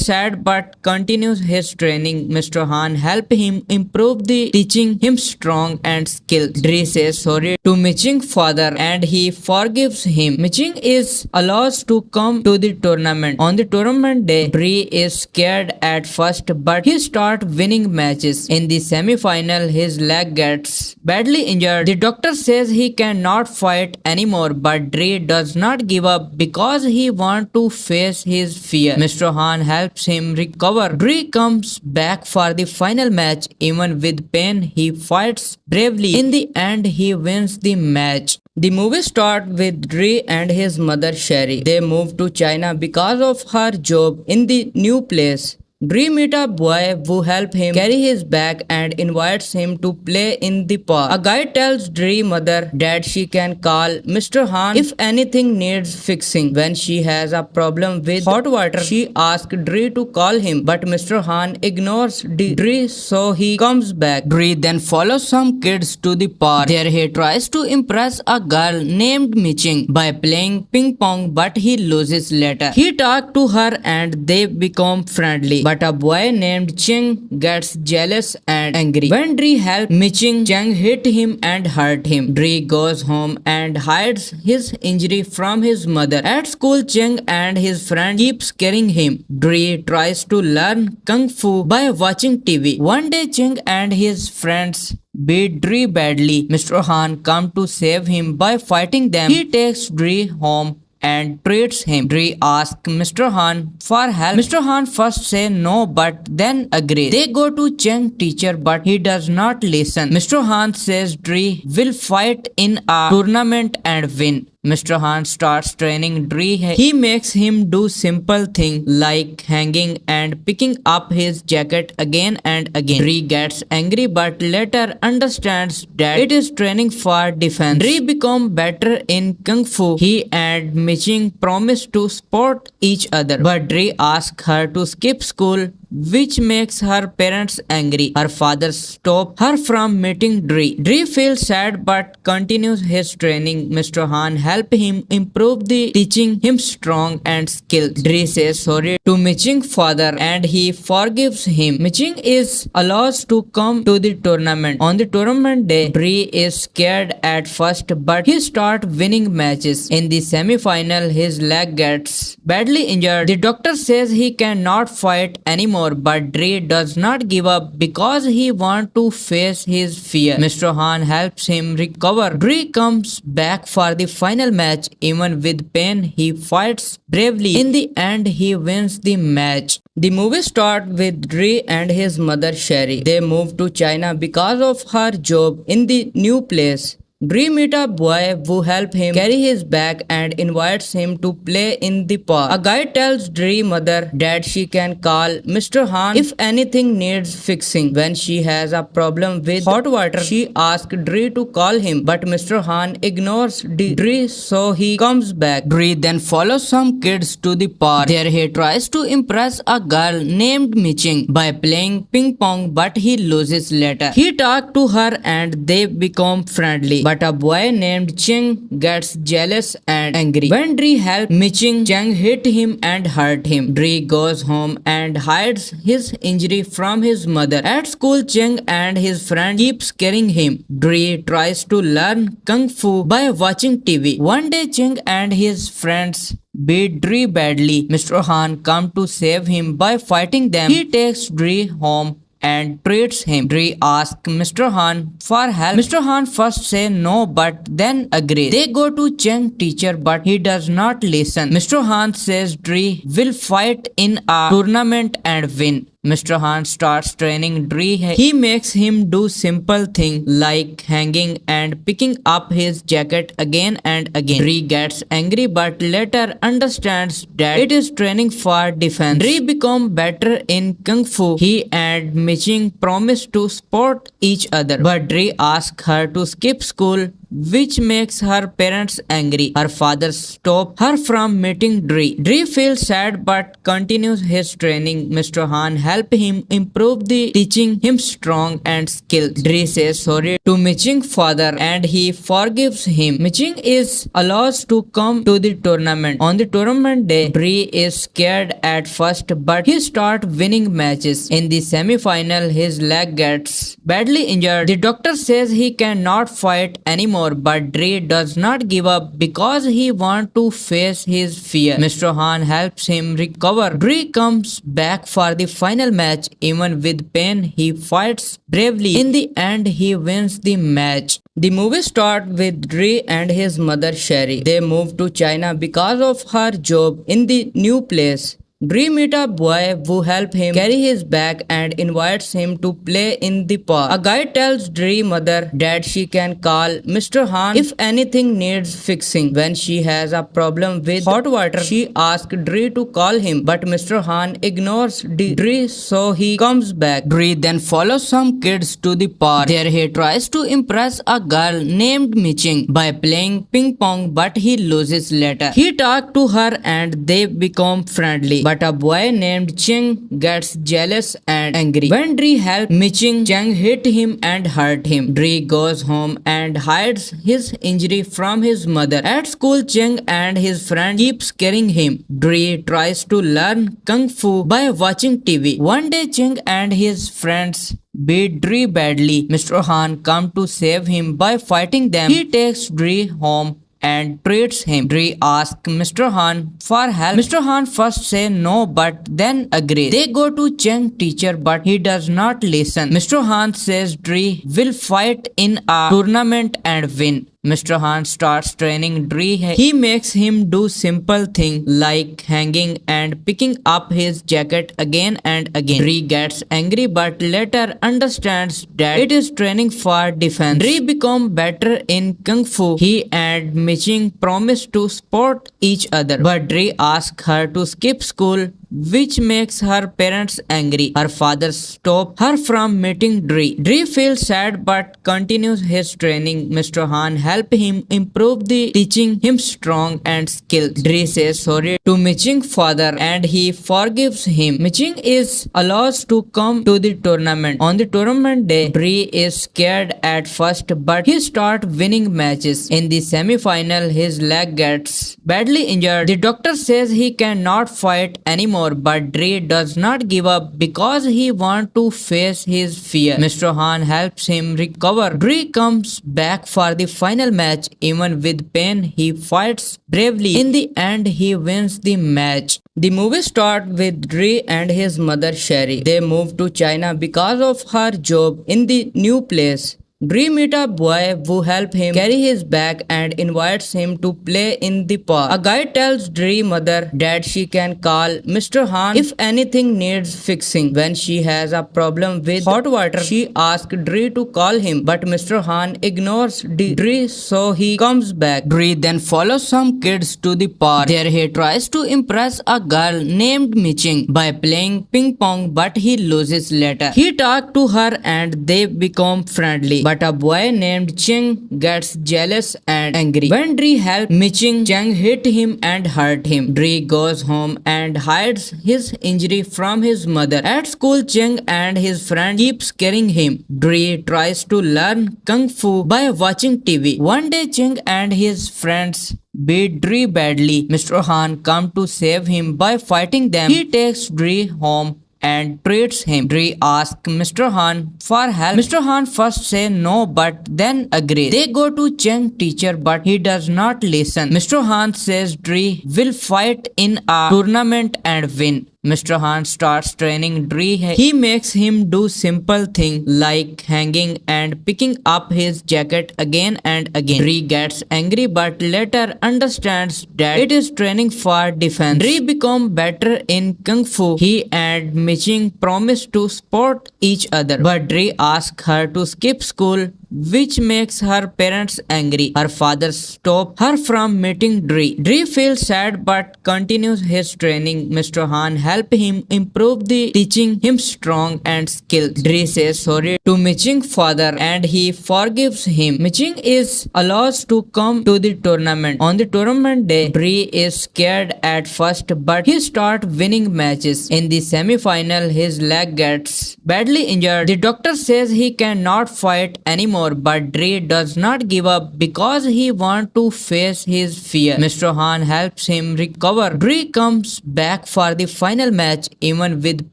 sad but continues his training. Mr. Han helps him improve the teaching him strong and skills. Dre says sorry to Miching's father and he forgives him. Miching is allowed to come to the tournament. On the tournament day, Dre is scared at first but he starts winning matches. In the semi-final, his leg gets badly injured. The doctor says he cannot fight anymore but Dre does not give up because he wants to face his fear. Mr. Han helps him recover. Dre comes back for the final match. Even with pain, he fights bravely. In the end, he wins the match. The movie starts with Dre and his mother Sherry. They move to China because of her job in the new place. Dre meets a boy who helps him carry his bag and invites him to play in the park. A guy tells Dre's mother that she can call Mr. Han if anything needs fixing. When she has a problem with hot water, she asks Dre to call him, but Mr. Han ignores Dre, so he comes back. Dre then follows some kids to the park. There he tries to impress a girl named Miching by playing ping pong, but he loses later. He talks to her and they become friendly. But a boy named Cheng gets jealous and angry. When Dre helps Miching, Cheng hit him and hurt him. Dre goes home and hides his injury from his mother. At school, Cheng and his friend keep scaring him. Dre tries to learn Kung Fu by watching TV. One day, Cheng and his friends beat Dre badly. Mr. Han comes to save him by fighting them. He takes Dre home and treats him. Dre asks Mr. Han for help. Mr. Han first says no but then agrees. They go to Cheng's teacher but he does not listen. Mr. Han says Dre will fight in a tournament and win. Mr. Han starts training Dre. He makes him do simple things like hanging and picking up his jacket again and again. Dre gets angry but later understands that it is training for defense. Dre becomes better in Kung Fu. He and Miching promise to support each other, but Dre asks her to skip school, which makes her parents angry. Her father stops her from meeting Dre. Dre feels sad but continues his training. Mr. Han helps him improve the teaching him strong and skills. Dre says sorry to Miching's father and he forgives him. Miching is allowed to come to the tournament. On the tournament day, Dre is scared at first but he starts winning matches. In the semi-final, his leg gets badly injured. The doctor says he cannot fight anymore but Dre does not give up because he wants to face his fear. Mr. Han helps him recover. Dre comes back for the final match. Even with pain, he fights bravely. In the end, he wins the match. The movie starts with Dre and his mother Sherry. They move to China because of her job in the new place. Dre meets a boy who helps him carry his bag and invites him to play in the park. A guy tells Dre's mother that she can call Mr. Han if anything needs fixing. When she has a problem with hot water, she asks Dre to call him, but Mr. Han ignores Dre, so he comes back. Dre then follows some kids to the park. There he tries to impress a girl named Miching by playing ping pong, but he loses later. He talks to her and they become friendly. But a boy named Cheng gets jealous and angry. When Dre helps Miching, Cheng hit him and hurt him. Dre goes home and hides his injury from his mother. At school, Cheng and his friend keep scaring him. Dre tries to learn Kung Fu by watching TV. One day, Cheng and his friends beat Dre badly. Mr. Han comes to save him by fighting them. He takes Dre home and treats him. Dre asks Mr. Han for help. Mr. Han first says no but then agrees. They go to Cheng's teacher but he does not listen. Mr. Han says Dre will fight in a tournament and win. Mr. Han starts training Dre. He makes him do simple things like hanging and picking up his jacket again and again. Dre gets angry but later understands that it is training for defense. Dre becomes better in Kung Fu. He and Miching promise to support each other, but Dre asks her to skip school, which makes her parents angry. Her father stops her from meeting Dre. Dre feels sad but continues his training. Mr. Han helps him improve the teaching him strong and skills. Dre says sorry to Miching's father and he forgives him. Miching is allowed to come to the tournament. On the tournament day, Dre is scared at first but he starts winning matches. In the semi-final, his leg gets badly injured. The doctor says he cannot fight anymore but Dre does not give up because he wants to face his fear. Mr. Han helps him recover. Dre comes back for the final match. Even with pain, he fights bravely. In the end, he wins the match. The movie starts with Dre and his mother Sherry. They move to China because of her job in the new place. Dre meets a boy who helps him carry his bag and invites him to play in the park. A guy tells Dre's mother that she can call Mr. Han if anything needs fixing. When she has a problem with hot water, she asks Dre to call him, but Mr. Han ignores Dre, so he comes back. Dre then follows some kids to the park. There he tries to impress a girl named Miching by playing ping pong, but he loses later. He talks to her and they become friendly. But a boy named Cheng gets jealous and angry. When Dre helps Miching, Cheng hit him and hurt him. Dre goes home and hides his injury from his mother. At school, Cheng and his friend keep scaring him. Dre tries to learn Kung Fu by watching TV. One day, Cheng and his friends beat Dre badly. Mr. Han comes to save him by fighting them. He takes Dre home and treats him. Dre asks Mr. Han for help. Mr. Han first says no but then agrees. They go to Cheng's teacher but he does not listen. Mr. Han says Dre will fight in a tournament and win. Mr. Han starts training Dre. He makes him do simple things like hanging and picking up his jacket again and again. Dre gets angry but later understands that it is training for defense. Dre becomes better in Kung Fu. He and Miching promise to support each other, but Dre asks her to skip school, which makes her parents angry. Her father stops her from meeting Dre. Dre feels sad but continues his training. Mr. Han helps him improve the teaching him strong and skills. Dre says sorry to Miching's father and he forgives him. Miching is allowed to come to the tournament. On the tournament day, Dre is scared at first but he starts winning matches. In the semi-final, his leg gets badly injured. The doctor says he cannot fight anymore but Dre does not give up because he wants to face his fear. Mr. Han helps him recover. Dre comes back for the final match. Even with pain, he fights bravely. In the end, he wins the match. The movie starts with Dre and his mother Sherry. They move to China because of her job in the new place. Dre meets a boy who helps him carry his bag and invites him to play in the park. A guy tells Dre's mother that she can call Mr. Han if anything needs fixing. When she has a problem with hot water, she asks Dre to call him, but Mr. Han ignores Dre, so he comes back. Dre then follows some kids to the park. There he tries to impress a girl named Miching by playing ping pong, but he loses later. He talks to her and they become friendly. But a boy named Cheng gets jealous and angry. When Dre helps Miching, Cheng hit him and hurt him. Dre goes home and hides his injury from his mother. At school, Cheng and his friend keep scaring him. Dre tries to learn Kung Fu by watching TV. One day, Cheng and his friends beat Dre badly. Mr. Han comes to save him by fighting them. He takes Dre home and treats him. Dre asks Mr. Han for help. Mr. Han first says no but then agrees. They go to Cheng's teacher but he does not listen. Mr. Han says Dre will fight in a tournament and win. Mr. Han starts training Dre. He makes him do simple things like hanging and picking up his jacket again and again. Dre gets angry but later understands that it is training for defense. Dre becomes better in Kung Fu. He and Miching promise to support each other, but Dre asks her to skip school, which makes her parents angry. Her father stops her from meeting Dre. Dre feels sad but continues his training. Mr. Han helps him improve the teaching him strong and skills. Dre says sorry to Miching's father and he forgives him. Miching is allowed to come to the tournament. On the tournament day, Dre is scared at first but he starts winning matches. In the semi-final, his leg gets badly injured. The doctor says he cannot fight anymore but Dre does not give up because he wants to face his fear. Mr. Han helps him recover. Dre comes back for the final match. Even with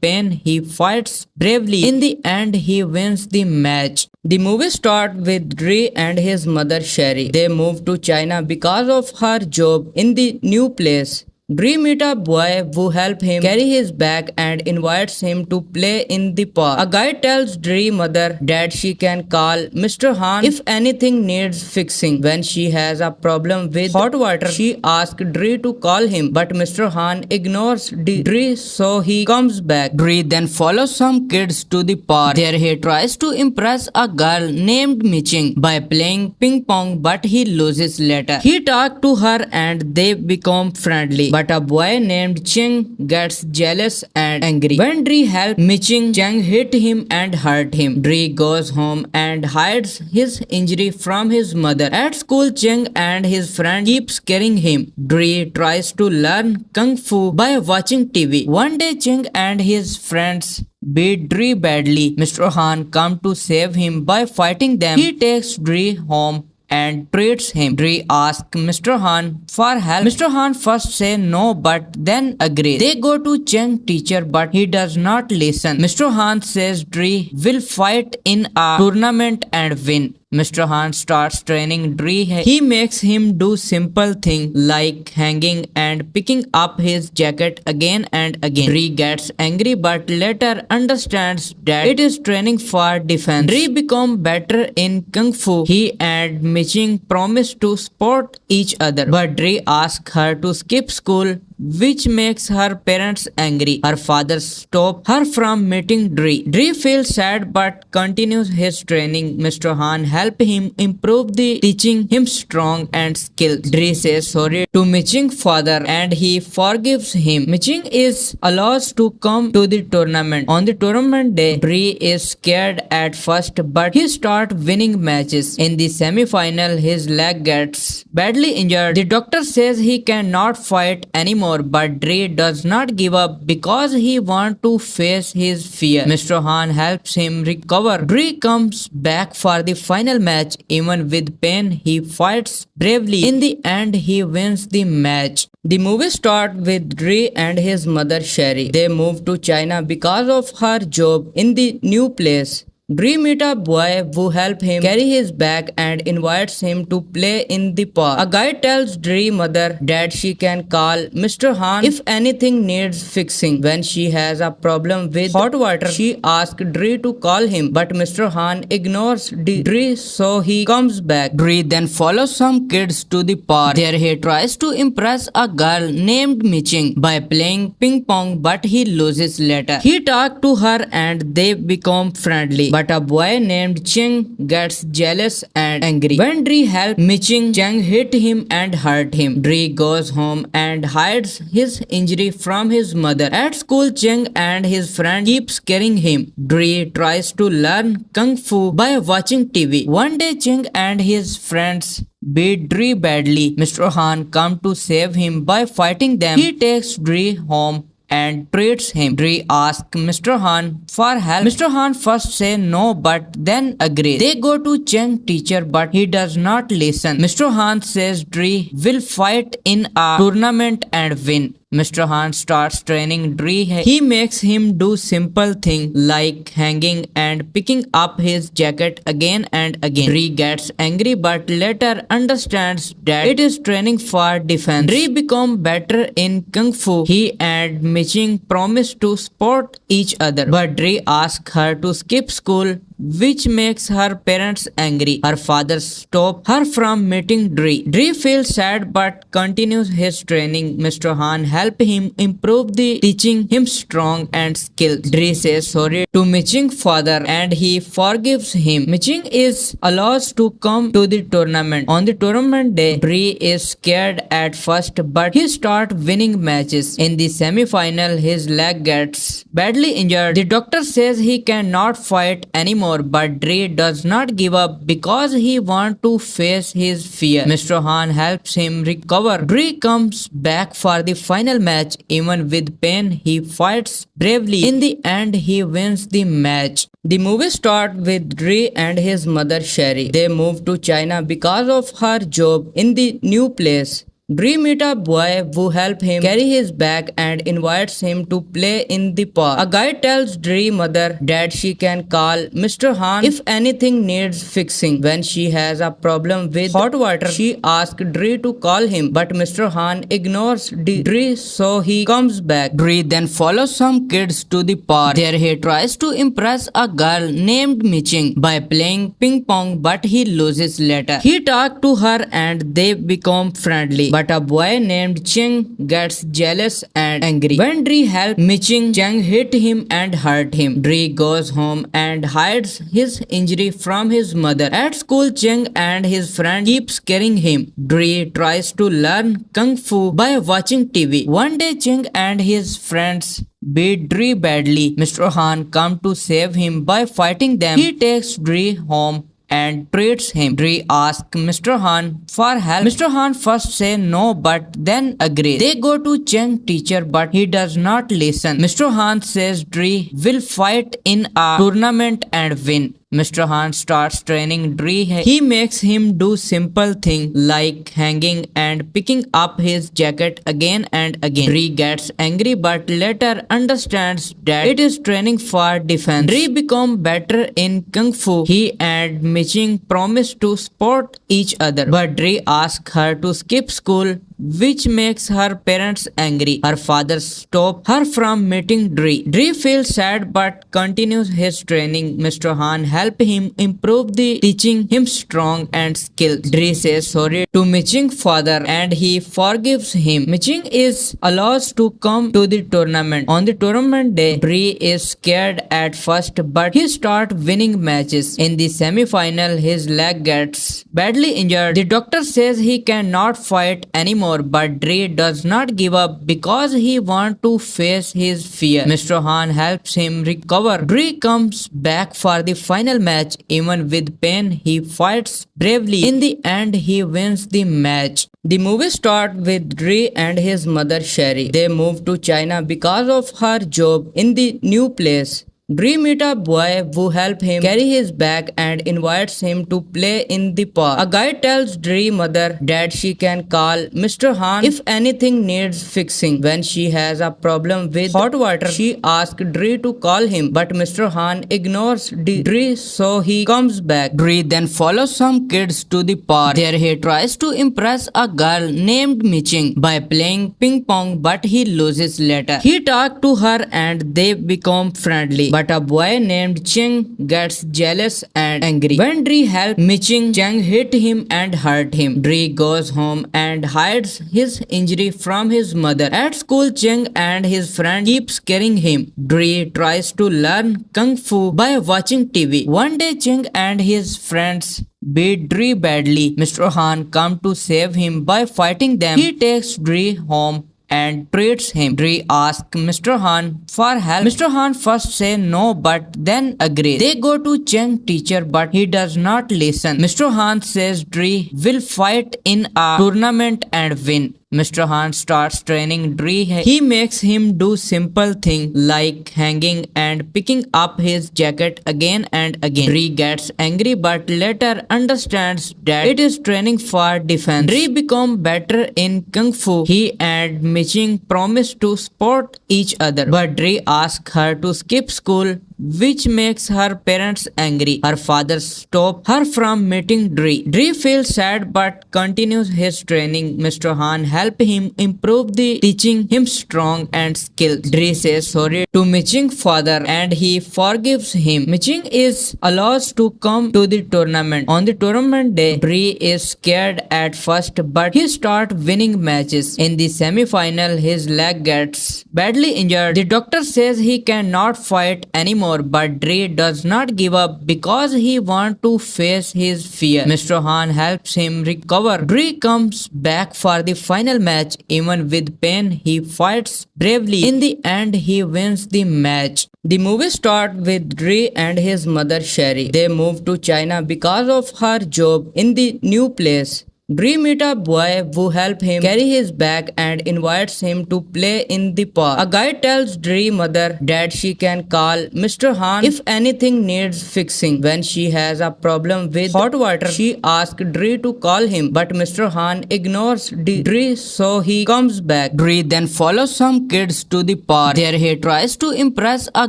pain, he fights bravely. In the end, he wins the match. The movie starts with Dre and his mother Sherry. They move to China because of her job in the new place. Dre meets a boy who helps him carry his bag and invites him to play in the park. A guy tells Dre's mother that she can call Mr. Han if anything needs fixing. When she has a problem with hot water, she asks Dre to call him, but Mr. Han ignores Dre, so he comes back. Dre then follows some kids to the park. There he tries to impress a girl named Miching by playing ping pong, but he loses later. He talks to her and they become friendly. But a boy named Cheng gets jealous and angry. When Dre helps Miching, Cheng hit him and hurt him. Dre goes home and hides his injury from his mother. At school, Cheng and his friend keep scaring him. Dre tries to learn Kung Fu by watching TV. One day, Cheng and his friends beat Dre badly. Mr. Han comes to save him by fighting them. He takes Dre home and treats him. Dre asks Mr. Han for help. Mr. Han first says no but then agrees. They go to Cheng's teacher but he does not listen. Mr. Han says Dre will fight in a tournament and win. Mr. Han starts training Dre. He makes him do simple things like hanging and picking up his jacket again and again. Dre gets angry but later understands that it is training for defense. Dre becomes better in Kung Fu. He and Miching promise to support each other, but Dre asks her to skip school, which makes her parents angry. Her father stops her from meeting Dre. Dre feels sad but continues his training. Mr. Han helps him improve the teaching him strong and skills. Dre says sorry to Miching's father and he forgives him. Miching is allowed to come to the tournament. On the tournament day, Dre is scared at first but he starts winning matches. In the semi-final, his leg gets badly injured. The doctor says he cannot fight anymore but Dre does not give up because he wants to face his fear. Mr. Han helps him recover. Dre comes back for the final match. Even with pain, he fights bravely. In the end, he wins the match. The movie starts with Dre and his mother Sherry. They move to China because of her job in the new place. Dre meets a boy who helps him carry his bag and invites him to play in the park. A guy tells Dre's mother that she can call Mr. Han if anything needs fixing. When she has a problem with hot water, she asks Dre to call him, but Mr. Han ignores Dre, so he comes back. Dre then follows some kids to the park. There he tries to impress a girl named Miching by playing ping pong, but he loses later. He talks to her and they become friendly. But a boy named Cheng gets jealous and angry. When Dre helps Miching, Cheng hit him and hurt him. Dre goes home and hides his injury from his mother. At school, Cheng and his friend keep scaring him. Dre tries to learn Kung Fu by watching TV. One day, Cheng and his friends beat Dre badly. Mr. Han comes to save him by fighting them. He takes Dre home and treats him. Dre asks Mr. Han for help. Mr. Han first says no but then agrees. They go to Cheng's teacher but he does not listen. Mr. Han says Dre will fight in a tournament and win. Mr. Han starts training Dre. He makes him do simple things like hanging and picking up his jacket again and again. Dre gets angry but later understands that it is training for defense. Dre becomes better in Kung Fu. He and Miching promise to support each other, but Dre asks her to skip school, which makes her parents angry. Her father stops her from meeting Dre. Dre feels sad but continues his training. Mr. Han helps him improve the teaching him strong and skills. Dre says sorry to Miching's father and he forgives him. Miching is allowed to come to the tournament. On the tournament day, Dre is scared at first but he starts winning matches. In the semi-final, his leg gets badly injured. The doctor says he cannot fight anymore but Dre does not give up because he wants to face his fear. Mr. Han helps him recover. Dre comes back for the final match. Even with pain, he fights bravely. In the end, he wins the match. The movie starts with Dre and his mother Sherry. They move to China because of her job in the new place. Dre meets a boy who helps him carry his bag and invites him to play in the park. A guy tells Dre's mother that she can call Mr. Han if anything needs fixing. When she has a problem with hot water, she asks Dre to call him, but Mr. Han ignores Dre, so he comes back. Dre then follows some kids to the park. There he tries to impress a girl named Miching by playing ping pong, but he loses later. He talks to her and they become friendly. But a boy named Cheng gets jealous and angry. When Dre helps Miching, Cheng hit him and hurt him. Dre goes home and hides his injury from his mother. At school, Cheng and his friend keep scaring him. Dre tries to learn Kung Fu by watching TV. One day, Cheng and his friends beat Dre badly. Mr. Han comes to save him by fighting them. He takes Dre home and treats him. Dre asks Mr. Han for help. Mr. Han first says no but then agrees. They go to Cheng's teacher but he does not listen. Mr. Han says Dre will fight in a tournament and win. Mr. Han starts training Dre. He makes him do simple things like hanging and picking up his jacket again and again. Dre gets angry but later understands that it is training for defense. Dre becomes better in Kung Fu. He and Miching promise to support each other, but Dre asks her to skip school, which makes her parents angry. Her father stops her from meeting Dre. Dre feels sad but continues his training. Mr. Han helps him improve the teaching him strong and skills. Dre says sorry to Miching's father and he forgives him. Miching is allowed to come to the tournament. On the tournament day, Dre is scared at first but he starts winning matches. In the semi-final, his leg gets badly injured. The doctor says he cannot fight anymore but Dre does not give up because he wants to face his fear. Mr. Han helps him recover. Dre comes back for the final match. Even with pain, he fights bravely. In the end, he wins the match. The movie starts with Dre and his mother Sherry. They move to China because of her job in the new place. Dre meets a boy who helps him carry his bag and invites him to play in the park. A guy tells Dre's mother that she can call Mr. Han if anything needs fixing. When she has a problem with hot water, she asks Dre to call him, but Mr. Han ignores Dre, so he comes back. Dre then follows some kids to the park. There he tries to impress a girl named Miching by playing ping pong, but he loses later. He talks to her and they become friendly. But a boy named Cheng gets jealous and angry. When Dre helps Miching, Cheng hit him and hurt him. Dre goes home and hides his injury from his mother. At school, Cheng and his friend keep scaring him. Dre tries to learn Kung Fu by watching TV. One day, Cheng and his friends beat Dre badly. Mr. Han comes to save him by fighting them. He takes Dre home and treats him. Dre asks Mr. Han for help. Mr. Han first says no but then agrees. They go to Cheng's teacher but he does not listen. Mr. Han says Dre will fight in a tournament and win. Mr. Han starts training Dre. He makes him do simple things like hanging and picking up his jacket again and again. Dre gets angry but later understands that it is training for defense. Dre becomes better in Kung Fu. He and Miching promise to support each other, but Dre asks her to skip school, which makes her parents angry. Her father stops her from meeting Dre. Dre feels sad but continues his training. Mr. Han helps him improve the teaching him strong and skills. Dre says sorry to Miching's father and he forgives him. Miching is allowed to come to the tournament. On the tournament day, Dre is scared at first but he starts winning matches. In the semi-final, his leg gets badly injured. The doctor says he cannot fight anymore but Dre does not give up because he wants to face his fear. Mr. Han helps him recover. Dre comes back for the final match. Even with pain, he fights bravely. In the end, he wins the match. The movie starts with Dre and his mother Sherry. They move to China because of her job in the new place. Dre meets a boy who helps him carry his bag and invites him to play in the park. A guy tells Dre's mother that she can call Mr. Han if anything needs fixing. When she has a problem with hot water, she asks Dre to call him, but Mr. Han ignores Dre, so he comes back. Dre then follows some kids to the park. There he tries to impress a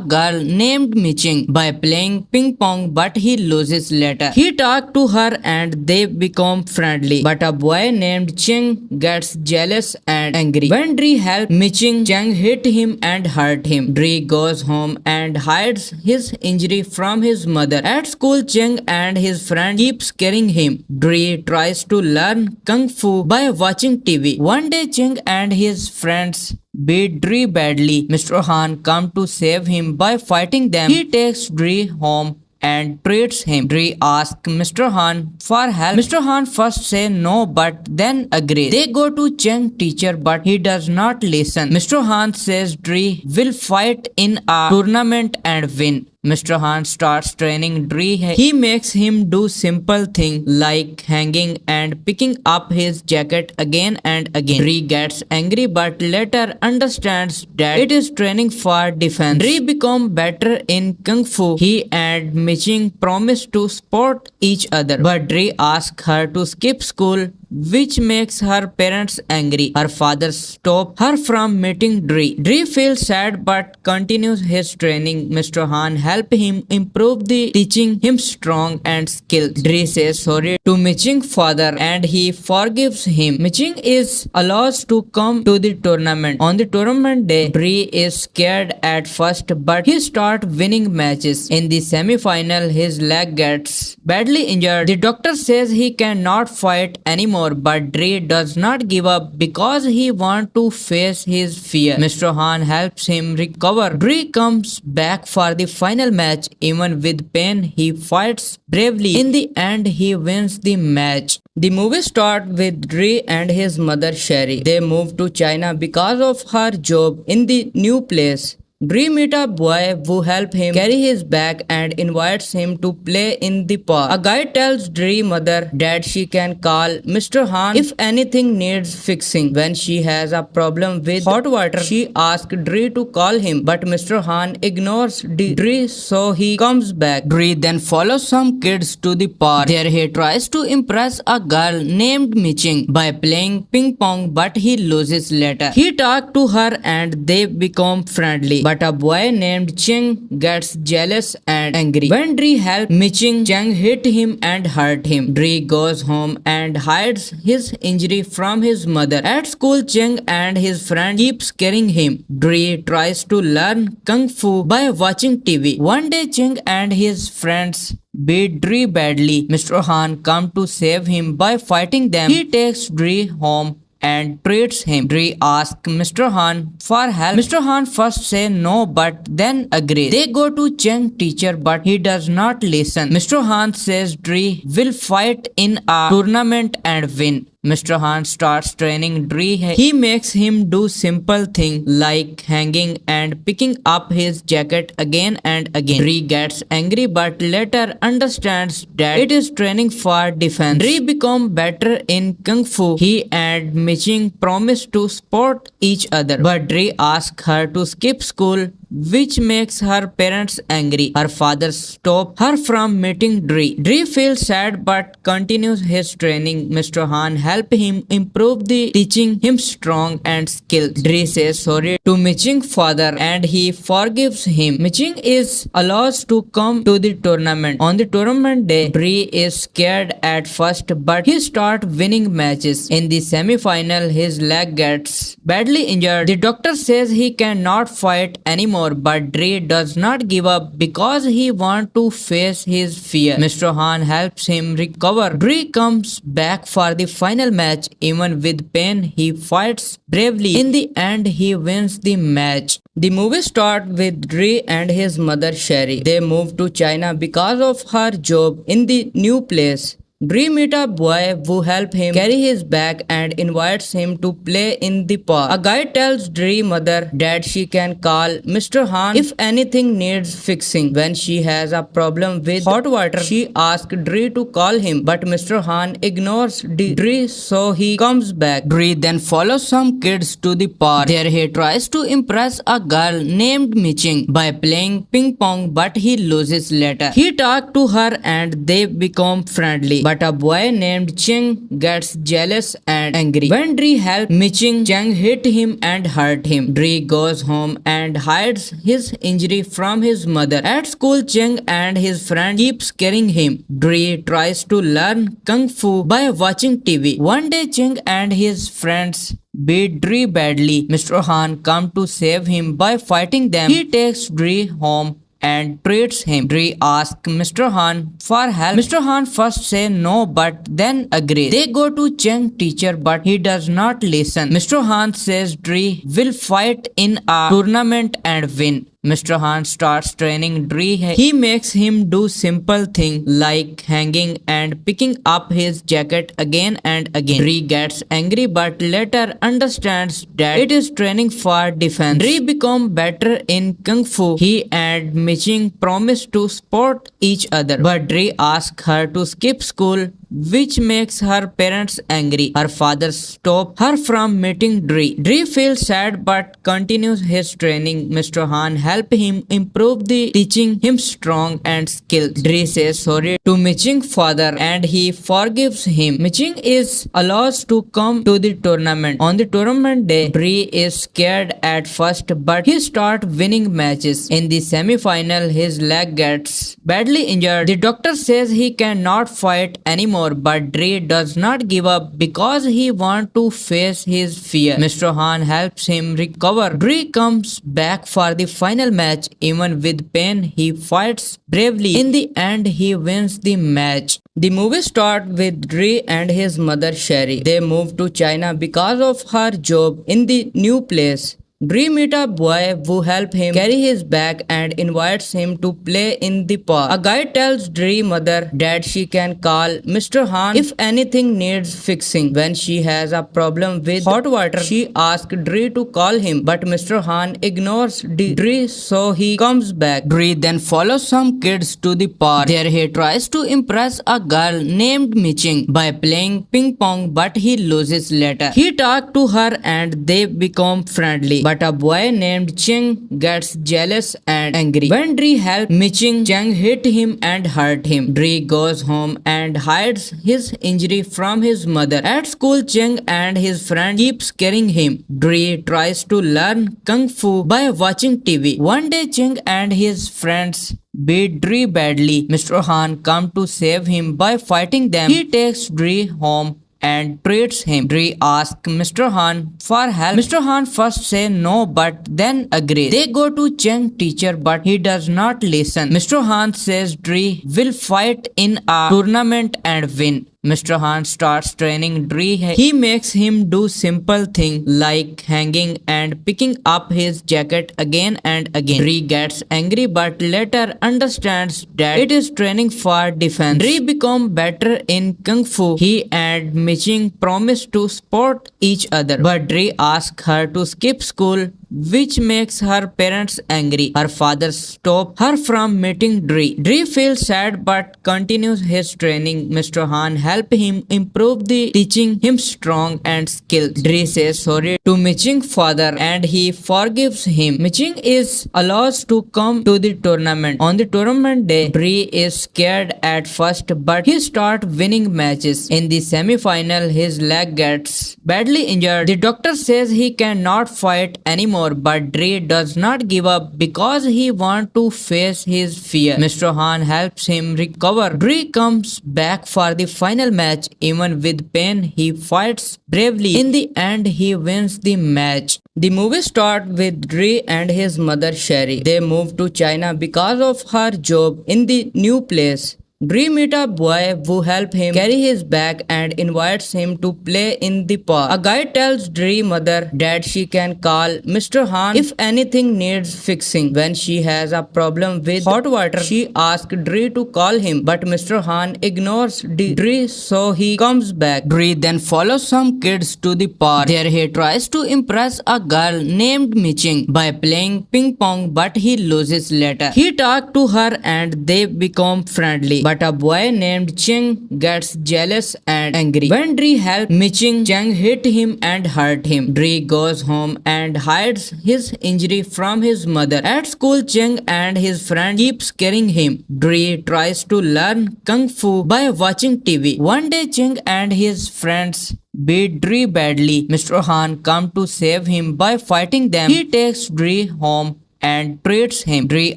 girl named Miching by playing ping pong, but he loses later. He talks to her and they become friendly. But a boy named Cheng gets jealous and angry. When Dre helps Miching, Cheng hit him and hurt him. Dre goes home and hides his injury from his mother. At school, Cheng and his friend keep scaring him. Dre tries to learn Kung Fu by watching TV. One day, Cheng and his friends beat Dre badly. Mr. Han comes to save him by fighting them. He takes Dre home and treats him. Dre asks Mr. Han for help. Mr. Han first says no but then agrees. They go to Cheng's teacher but he does not listen. Mr. Han says Dre will fight in a tournament and win. Mr. Han starts training Dre. He makes him do simple things like hanging and picking up his jacket again and again. Dre gets angry but later understands that it is training for defense. Dre becomes better in Kung Fu. He and Miching promise to support each other, but Dre asks her to skip school, which makes her parents angry. Her father stops her from meeting Dre. Dre feels sad but continues his training. Mr. Han helps him improve the teaching him strong and skills. Dre says sorry to Miching's father and he forgives him. Miching is allowed to come to the tournament. On the tournament day, Dre is scared at first but he starts winning matches. In the semi-final, his leg gets badly injured. The doctor says he cannot fight anymore but Dre does not give up because he wants to face his fear. Mr. Han helps him recover. Dre comes back for the final match. Even with pain, he fights bravely. In the end, he wins the match. The movie starts with Dre and his mother Sherry. They move to China because of her job in the new place. Dre meets a boy who helps him carry his bag and invites him to play in the park. A guy tells Dre's mother that she can call Mr. Han if anything needs fixing. When she has a problem with hot water, she asks Dre to call him, but Mr. Han ignores Dre, so he comes back. Dre then follows some kids to the park. There he tries to impress a girl named Miching by playing ping pong, but he loses later. He talks to her and they become friendly. But a boy named Cheng gets jealous and angry. When Dre helps Miching, Cheng hit him and hurt him. Dre goes home and hides his injury from his mother. At school, Cheng and his friend keep scaring him. Dre tries to learn Kung Fu by watching TV. One day, Cheng and his friends beat Dre badly. Mr. Han comes to save him by fighting them. He takes Dre home and treats him. Dre asks Mr. Han for help. Mr. Han first says no but then agrees. They go to Cheng's teacher but he does not listen. Mr. Han says Dre will fight in a tournament and win. Mr. Han starts training Dre. He makes him do simple things like hanging and picking up his jacket again and again. Dre gets angry but later understands that it is training for defense. Dre becomes better in Kung Fu. He and Miching promise to support each other, but Dre asks her to skip school, which makes her parents angry. Her father stops her from meeting Dre. Dre feels sad but continues his training. Mr. Han helps him improve the teaching him strong and skills. Dre says sorry to Miching's father and he forgives him. Miching is allowed to come to the tournament. On the tournament day, Dre is scared at first but he starts winning matches. In the semi-final, his leg gets badly injured. The doctor says he cannot fight anymore but Dre does not give up because he wants to face his fear. Mr. Han helps him recover. Dre comes back for the final match. Even with pain, he fights bravely. In the end, he wins the match. The movie starts with Dre and his mother Sherry. They move to China because of her job in the new place. Dre meets a boy who helps him carry his bag and invites him to play in the park. A guy tells Dre's mother that she can call Mr. Han if anything needs fixing. When she has a problem with hot water, she asks Dre to call him, but Mr. Han ignores Dre, so he comes back. Dre then follows some kids to the park. There he tries to impress a girl named Miching by playing ping pong, but he loses later. He talks to her and they become friendly. But a boy named Cheng gets jealous and angry. When Dre helps Miching, Cheng hit him and hurt him. Dre goes home and hides his injury from his mother. At school, Cheng and his friend keep scaring him. Dre tries to learn Kung Fu by watching TV. One day, Cheng and his friends beat Dre badly. Mr. Han comes to save him by fighting them. He takes Dre home and treats him. Dre asks Mr. Han for help. Mr. Han first says no but then agrees. They go to Cheng's teacher but he does not listen. Mr. Han says Dre will fight in a tournament and win. Mr. Han starts training Dre. He makes him do simple things like hanging and picking up his jacket again and again. Dre gets angry but later understands that it is training for defense. Dre becomes better in Kung Fu. He and Miching promise to support each other, but Dre asks her to skip school, which makes her parents angry. Her father stops her from meeting Dre. Dre feels sad but continues his training. Mr. Han helps him improve the teaching him strong and skills. Dre says sorry to Miching's father and he forgives him. Miching is allowed to come to the tournament. On the tournament day, Dre is scared at first but he starts winning matches. In the semi-final, his leg gets badly injured. The doctor says he cannot fight anymore but Dre does not give up because he wants to face his fear. Mr. Han helps him recover. Dre comes back for the final match. Even with pain, he fights bravely. In the end, he wins the match. The movie starts with Dre and his mother Sherry. They move to China because of her job in the new place. Dre meets a boy who helps him carry his bag and invites him to play in the park. A guy tells Dre's mother that she can call Mr. Han if anything needs fixing. When she has a problem with hot water, she asks Dre to call him, but Mr. Han ignores Dre, so he comes back. Dre then follows some kids to the park. There he tries to impress a girl named Miching by playing ping pong, but he loses later. He talks to her and they become friendly. But a boy named Cheng gets jealous and angry. When Dre helps Miching, Cheng hit him and hurt him. Dre goes home and hides his injury from his mother. At school, Cheng and his friend keep scaring him. Dre tries to learn Kung Fu by watching TV. One day, Cheng and his friends beat Dre badly. Mr. Han comes to save him by fighting them. He takes Dre home and treats him. Dre asks Mr. Han for help. Mr. Han first says no but then agrees. They go to Cheng's teacher but he does not listen. Mr. Han says Dre will fight in a tournament and win. Mr. Han starts training Dre. He makes him do simple things like hanging and picking up his jacket again and again. Dre gets angry but later understands that it is training for defense. Dre becomes better in Kung Fu. He and Miching promise to support each other, but Dre asks her to skip school, which makes her parents angry. Her father stops her from meeting Dre. Dre feels sad but continues his training. Mr. Han helps him improve the teaching him strong and skills. Dre says sorry to Miching's father and he forgives him. Miching is allowed to come to the tournament. On the tournament day, Dre is scared at first but he starts winning matches. In the semi-final, his leg gets badly injured. The doctor says he cannot fight anymore but Dre does not give up because he wants to face his fear. Mr. Han helps him recover. Dre comes back for the final match. Even with pain, he fights bravely. In the end, he wins the match. The movie starts with Dre and his mother Sherry. They move to China because of her job in the new place. Dre meets a boy who helps him carry his bag and invites him to play in the park. A guy tells Dre's mother that she can call Mr. Han if anything needs fixing. When she has a problem with hot water, she asks Dre to call him, but Mr. Han ignores Dre, so he comes back. Dre then follows some kids to the park. There he tries to impress a girl named Miching by playing ping pong, but he loses later. He talks to her and they become friendly. But a boy named Cheng gets jealous and angry. When Dre helps Miching, Cheng hit him and hurt him. Dre goes home and hides his injury from his mother. At school, Cheng and his friend keep scaring him. Dre tries to learn Kung Fu by watching TV. One day, Cheng and his friends beat Dre badly. Mr. Han comes to save him by fighting them. He takes Dre home and treats him. Dre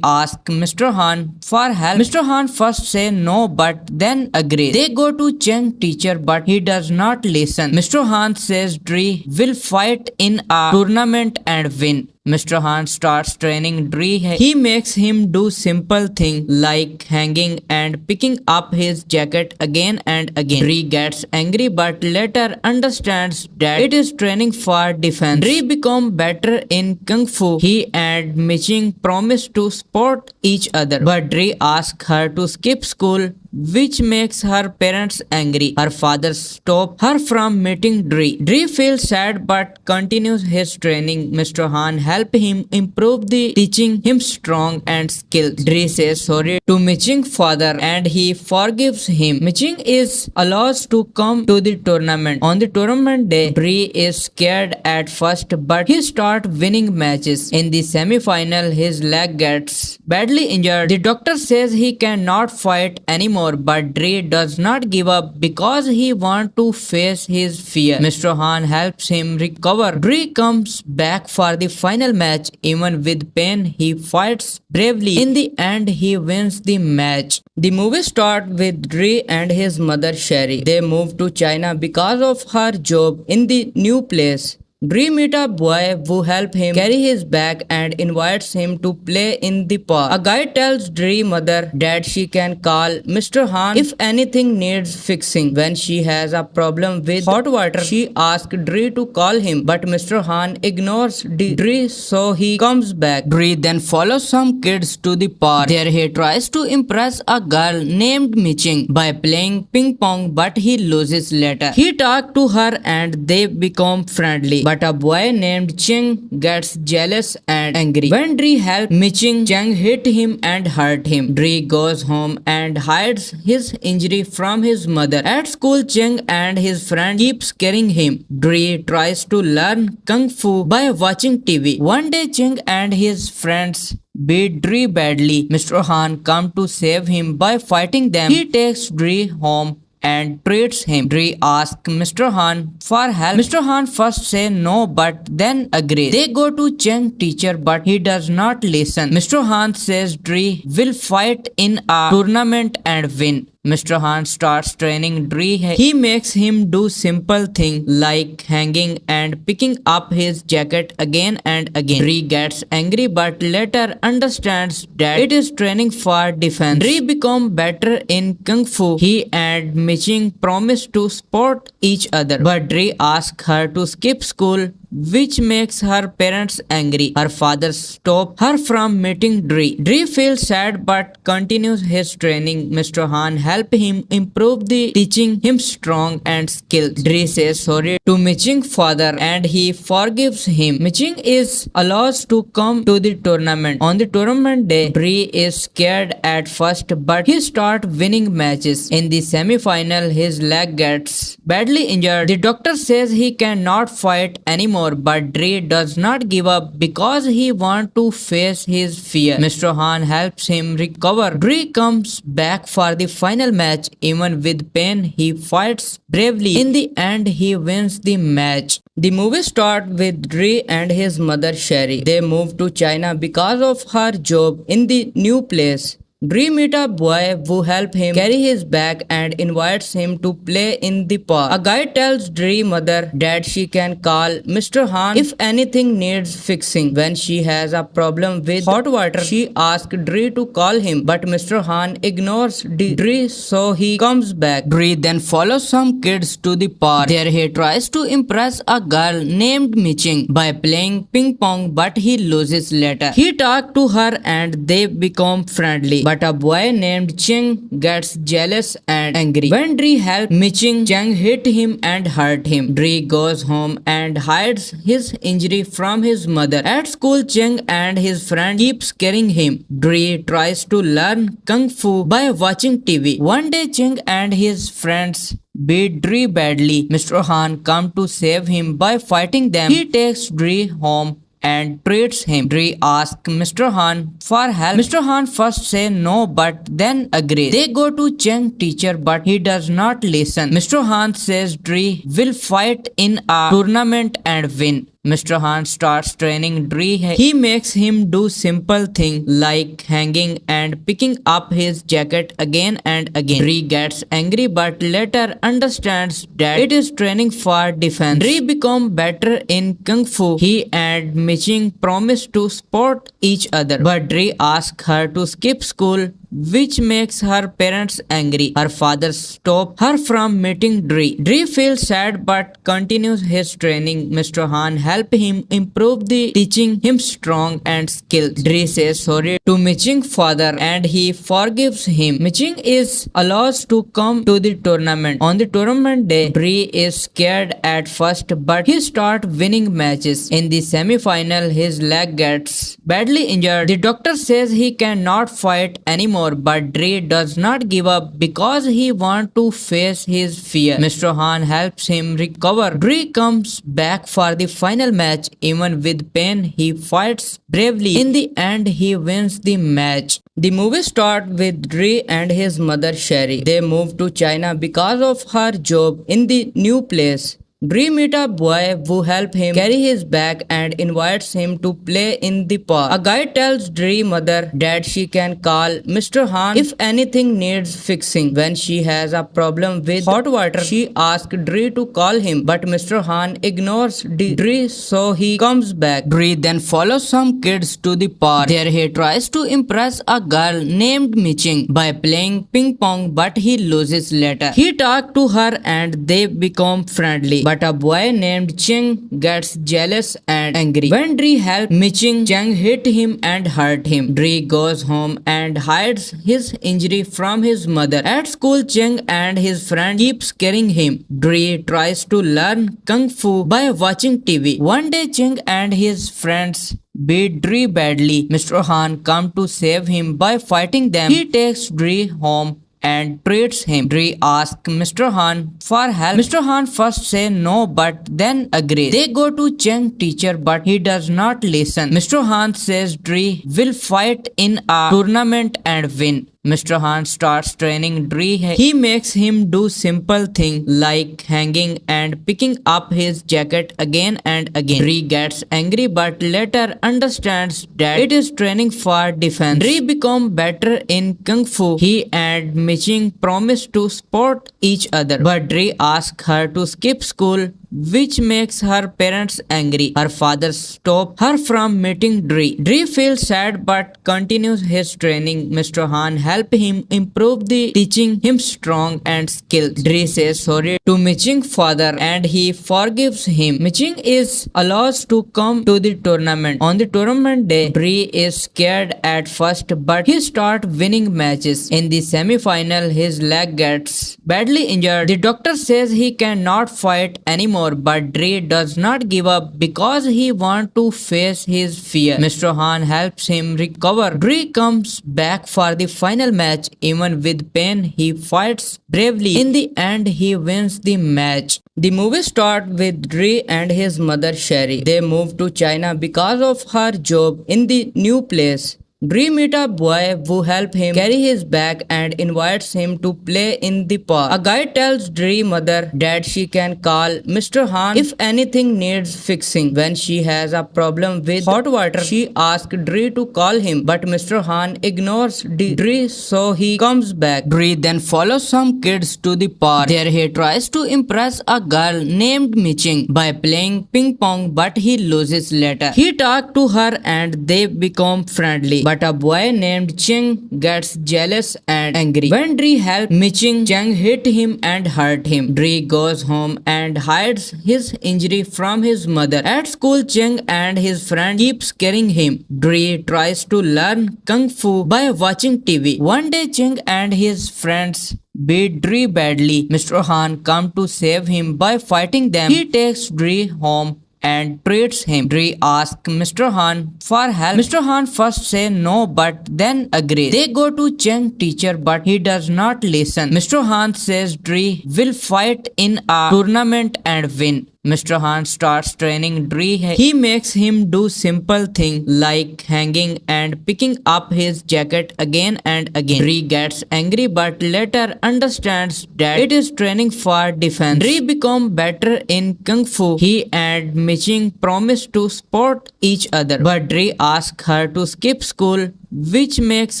asks Mr. Han for help. Mr. Han first says no but then agrees. They go to Cheng's teacher but he does not listen. Mr. Han says Dre will fight in a tournament and win. Mr. Han starts training Dre. He makes him do simple things like hanging and picking up his jacket again and again. Dre gets angry but later understands that it is training for defense. Dre becomes better in Kung Fu. He and Miching promise to support each other, but Dre asks her to skip school, which makes her parents angry. Her father stops her from meeting Dre. Dre feels sad but continues his training. Mr. Han helps him improve the teaching him strong and skills. Dre says sorry to Miching's father and he forgives him. Miching is allowed to come to the tournament. On the tournament day, Dre is scared at first but he starts winning matches. In the semi-final, his leg gets badly injured. The doctor says he cannot fight anymore but Dre does not give up because he wants to face his fear. Mr. Han helps him recover. Dre comes back for the final match. Even with pain, he fights bravely. In the end, he wins the match. The movie starts with Dre and his mother Sherry. They move to China because of her job in the new place. Dre meets a boy who helps him carry his bag and invites him to play in the park. A guy tells Dre's mother that she can call Mr. Han if anything needs fixing. When she has a problem with hot water, she asks Dre to call him, but Mr. Han ignores Dre, so he comes back. Dre then follows some kids to the park. There he tries to impress a girl named Miching by playing ping pong, but he loses later. He talks to her and they become friendly. But a boy named Cheng gets jealous and angry. When Dre helps Miching, Cheng hit him and hurt him. Dre goes home and hides his injury from his mother. At school, Cheng and his friend keep scaring him. Dre tries to learn Kung Fu by watching TV. One day, Cheng and his friends beat Dre badly. Mr. Han comes to save him by fighting them. He takes Dre home and treats him. Dre asks Mr. Han for help. Mr. Han first says no but then agrees. They go to Cheng's teacher but he does not listen. Mr. Han says Dre will fight in a tournament and win. Mr. Han starts training Dre. He makes him do simple things like hanging and picking up his jacket again and again. Dre gets angry but later understands that it is training for defense. Dre becomes better in Kung Fu. He and Miching promise to support each other, but Dre asks her to skip school, which makes her parents angry. Her father stops her from meeting Dre. Dre feels sad but continues his training. Mr. Han helps him improve the teaching him strong and skills. Dre says sorry to Miching's father and he forgives him. Miching is allowed to come to the tournament. On the tournament day, Dre is scared at first but he starts winning matches. In the semi-final, his leg gets badly injured. The doctor says he cannot fight anymore but Dre does not give up because he wants to face his fear. Mr. Han helps him recover. Dre comes back for the final match. Even with pain, he fights bravely. In the end, he wins the match. The movie starts with Dre and his mother Sherry. They move to China because of her job in the new place. Dre meets a boy who helps him carry his bag and invites him to play in the park. A guy tells Dre's mother that she can call Mr. Han if anything needs fixing. When she has a problem with hot water, she asks Dre to call him, but Mr. Han ignores Dre, so he comes back. Dre then follows some kids to the park. There he tries to impress a girl named Miching by playing ping pong, but he loses later. He talks to her and they become friendly. But a boy named Cheng gets jealous and angry. When Dre helps Miching, Cheng hit him and hurt him. Dre goes home and hides his injury from his mother. At school, Cheng and his friend keep scaring him. Dre tries to learn Kung Fu by watching TV. One day, Cheng and his friends beat Dre badly. Mr. Han comes to save him by fighting them. He takes Dre home and treats him. Dre asks Mr. Han for help. Mr. Han first says no but then agrees. They go to Cheng's teacher but he does not listen. Mr. Han says Dre will fight in a tournament and win. Mr. Han starts training Dre. He makes him do simple things like hanging and picking up his jacket again and again. Dre gets angry but later understands that it is training for defense. Dre becomes better in Kung Fu. He and Miching promise to support each other, but Dre asks her to skip school, which makes her parents angry. Her father stops her from meeting Dre. Dre feels sad but continues his training. Mr. Han helps him improve the teaching him strong and skills. Dre says sorry to Miching's father and he forgives him. Miching is allowed to come to the tournament. On the tournament day, Dre is scared at first but he starts winning matches. In the semi-final, his leg gets badly injured. The doctor says he cannot fight anymore, but Dre does not give up because he wants to face his fear. Mr. Han helps him recover. Dre comes back for the final match. Even with pain, he fights bravely. In the end, he wins the match. The movie starts with Dre and his mother Sherry. They move to China because of her job in the new place. Dre meets a boy who helps him carry his bag and invites him to play in the park. A guy tells Dre's mother that she can call Mr. Han if anything needs fixing. When she has a problem with hot water, she asks Dre to call him, but Mr. Han ignores Dre, so he comes back. Dre then follows some kids to the park. There he tries to impress a girl named Miching by playing ping pong, but he loses later. He talks to her and they become friendly. But a boy named Cheng gets jealous and angry. When Dre helps Miching, Cheng hit him and hurt him. Dre goes home and hides his injury from his mother. At school, Cheng and his friend keep scaring him. Dre tries to learn Kung Fu by watching TV. One day, Cheng and his friends beat Dre badly. Mr. Han comes to save him by fighting them. He takes Dre home and treats him. Dre asks Mr. Han for help. Mr. Han first says no but then agrees. They go to Cheng's teacher but he does not listen. Mr. Han says Dre will fight in a tournament and win. Mr. Han starts training Dre. He makes him do simple things like hanging and picking up his jacket again and again. Dre gets angry but later understands that it is training for defense. Dre becomes better in Kung Fu. He and Miching promise to support each other, but Dre asks her to skip school, which makes her parents angry. Her father stops her from meeting Dre. Dre feels sad but continues his training. Mr. Han helps him improve the teaching him strong and skills. Dre says sorry to Miching's father and he forgives him. Miching is allowed to come to the tournament. On the tournament day, Dre is scared at first but he starts winning matches. In the semi-final, his leg gets badly injured. The doctor says he cannot fight anymore but Dre does not give up because he wants to face his fear. Mr. Han helps him recover. Dre comes back for the final match. Even with pain, he fights bravely. In the end, he wins the match. The movie starts with Dre and his mother Sherry. They move to China because of her job in the new place. Dre meets a boy who helps him carry his bag and invites him to play in the park. A guy tells Dre's mother that she can call Mr. Han if anything needs fixing. When she has a problem with hot water, she asks Dre to call him, but Mr. Han ignores Dre, so he comes back. Dre then follows some kids to the park. There he tries to impress a girl named Miching by playing ping pong, but he loses later. He talks to her and they become friendly. But a boy named Cheng gets jealous and angry. When Dre helps Miching, Cheng hit him and hurt him. Dre goes home and hides his injury from his mother. At school, Cheng and his friend keep scaring him. Dre tries to learn Kung Fu by watching TV. One day, Cheng and his friends beat Dre badly. Mr. Han comes to save him by fighting them. He takes Dre home and treats him. Dre asks Mr. Han for help. Mr. Han first says no but then agrees. They go to Cheng's teacher but he does not listen. Mr. Han says Dre will fight in a tournament and win. Mr. Han starts training Dre. He makes him do simple things like hanging and picking up his jacket again and again. Dre gets angry but later understands that it is training for defense. Dre becomes better in Kung Fu. He and Miching promise to support each other, but Dre asks her to skip school, which makes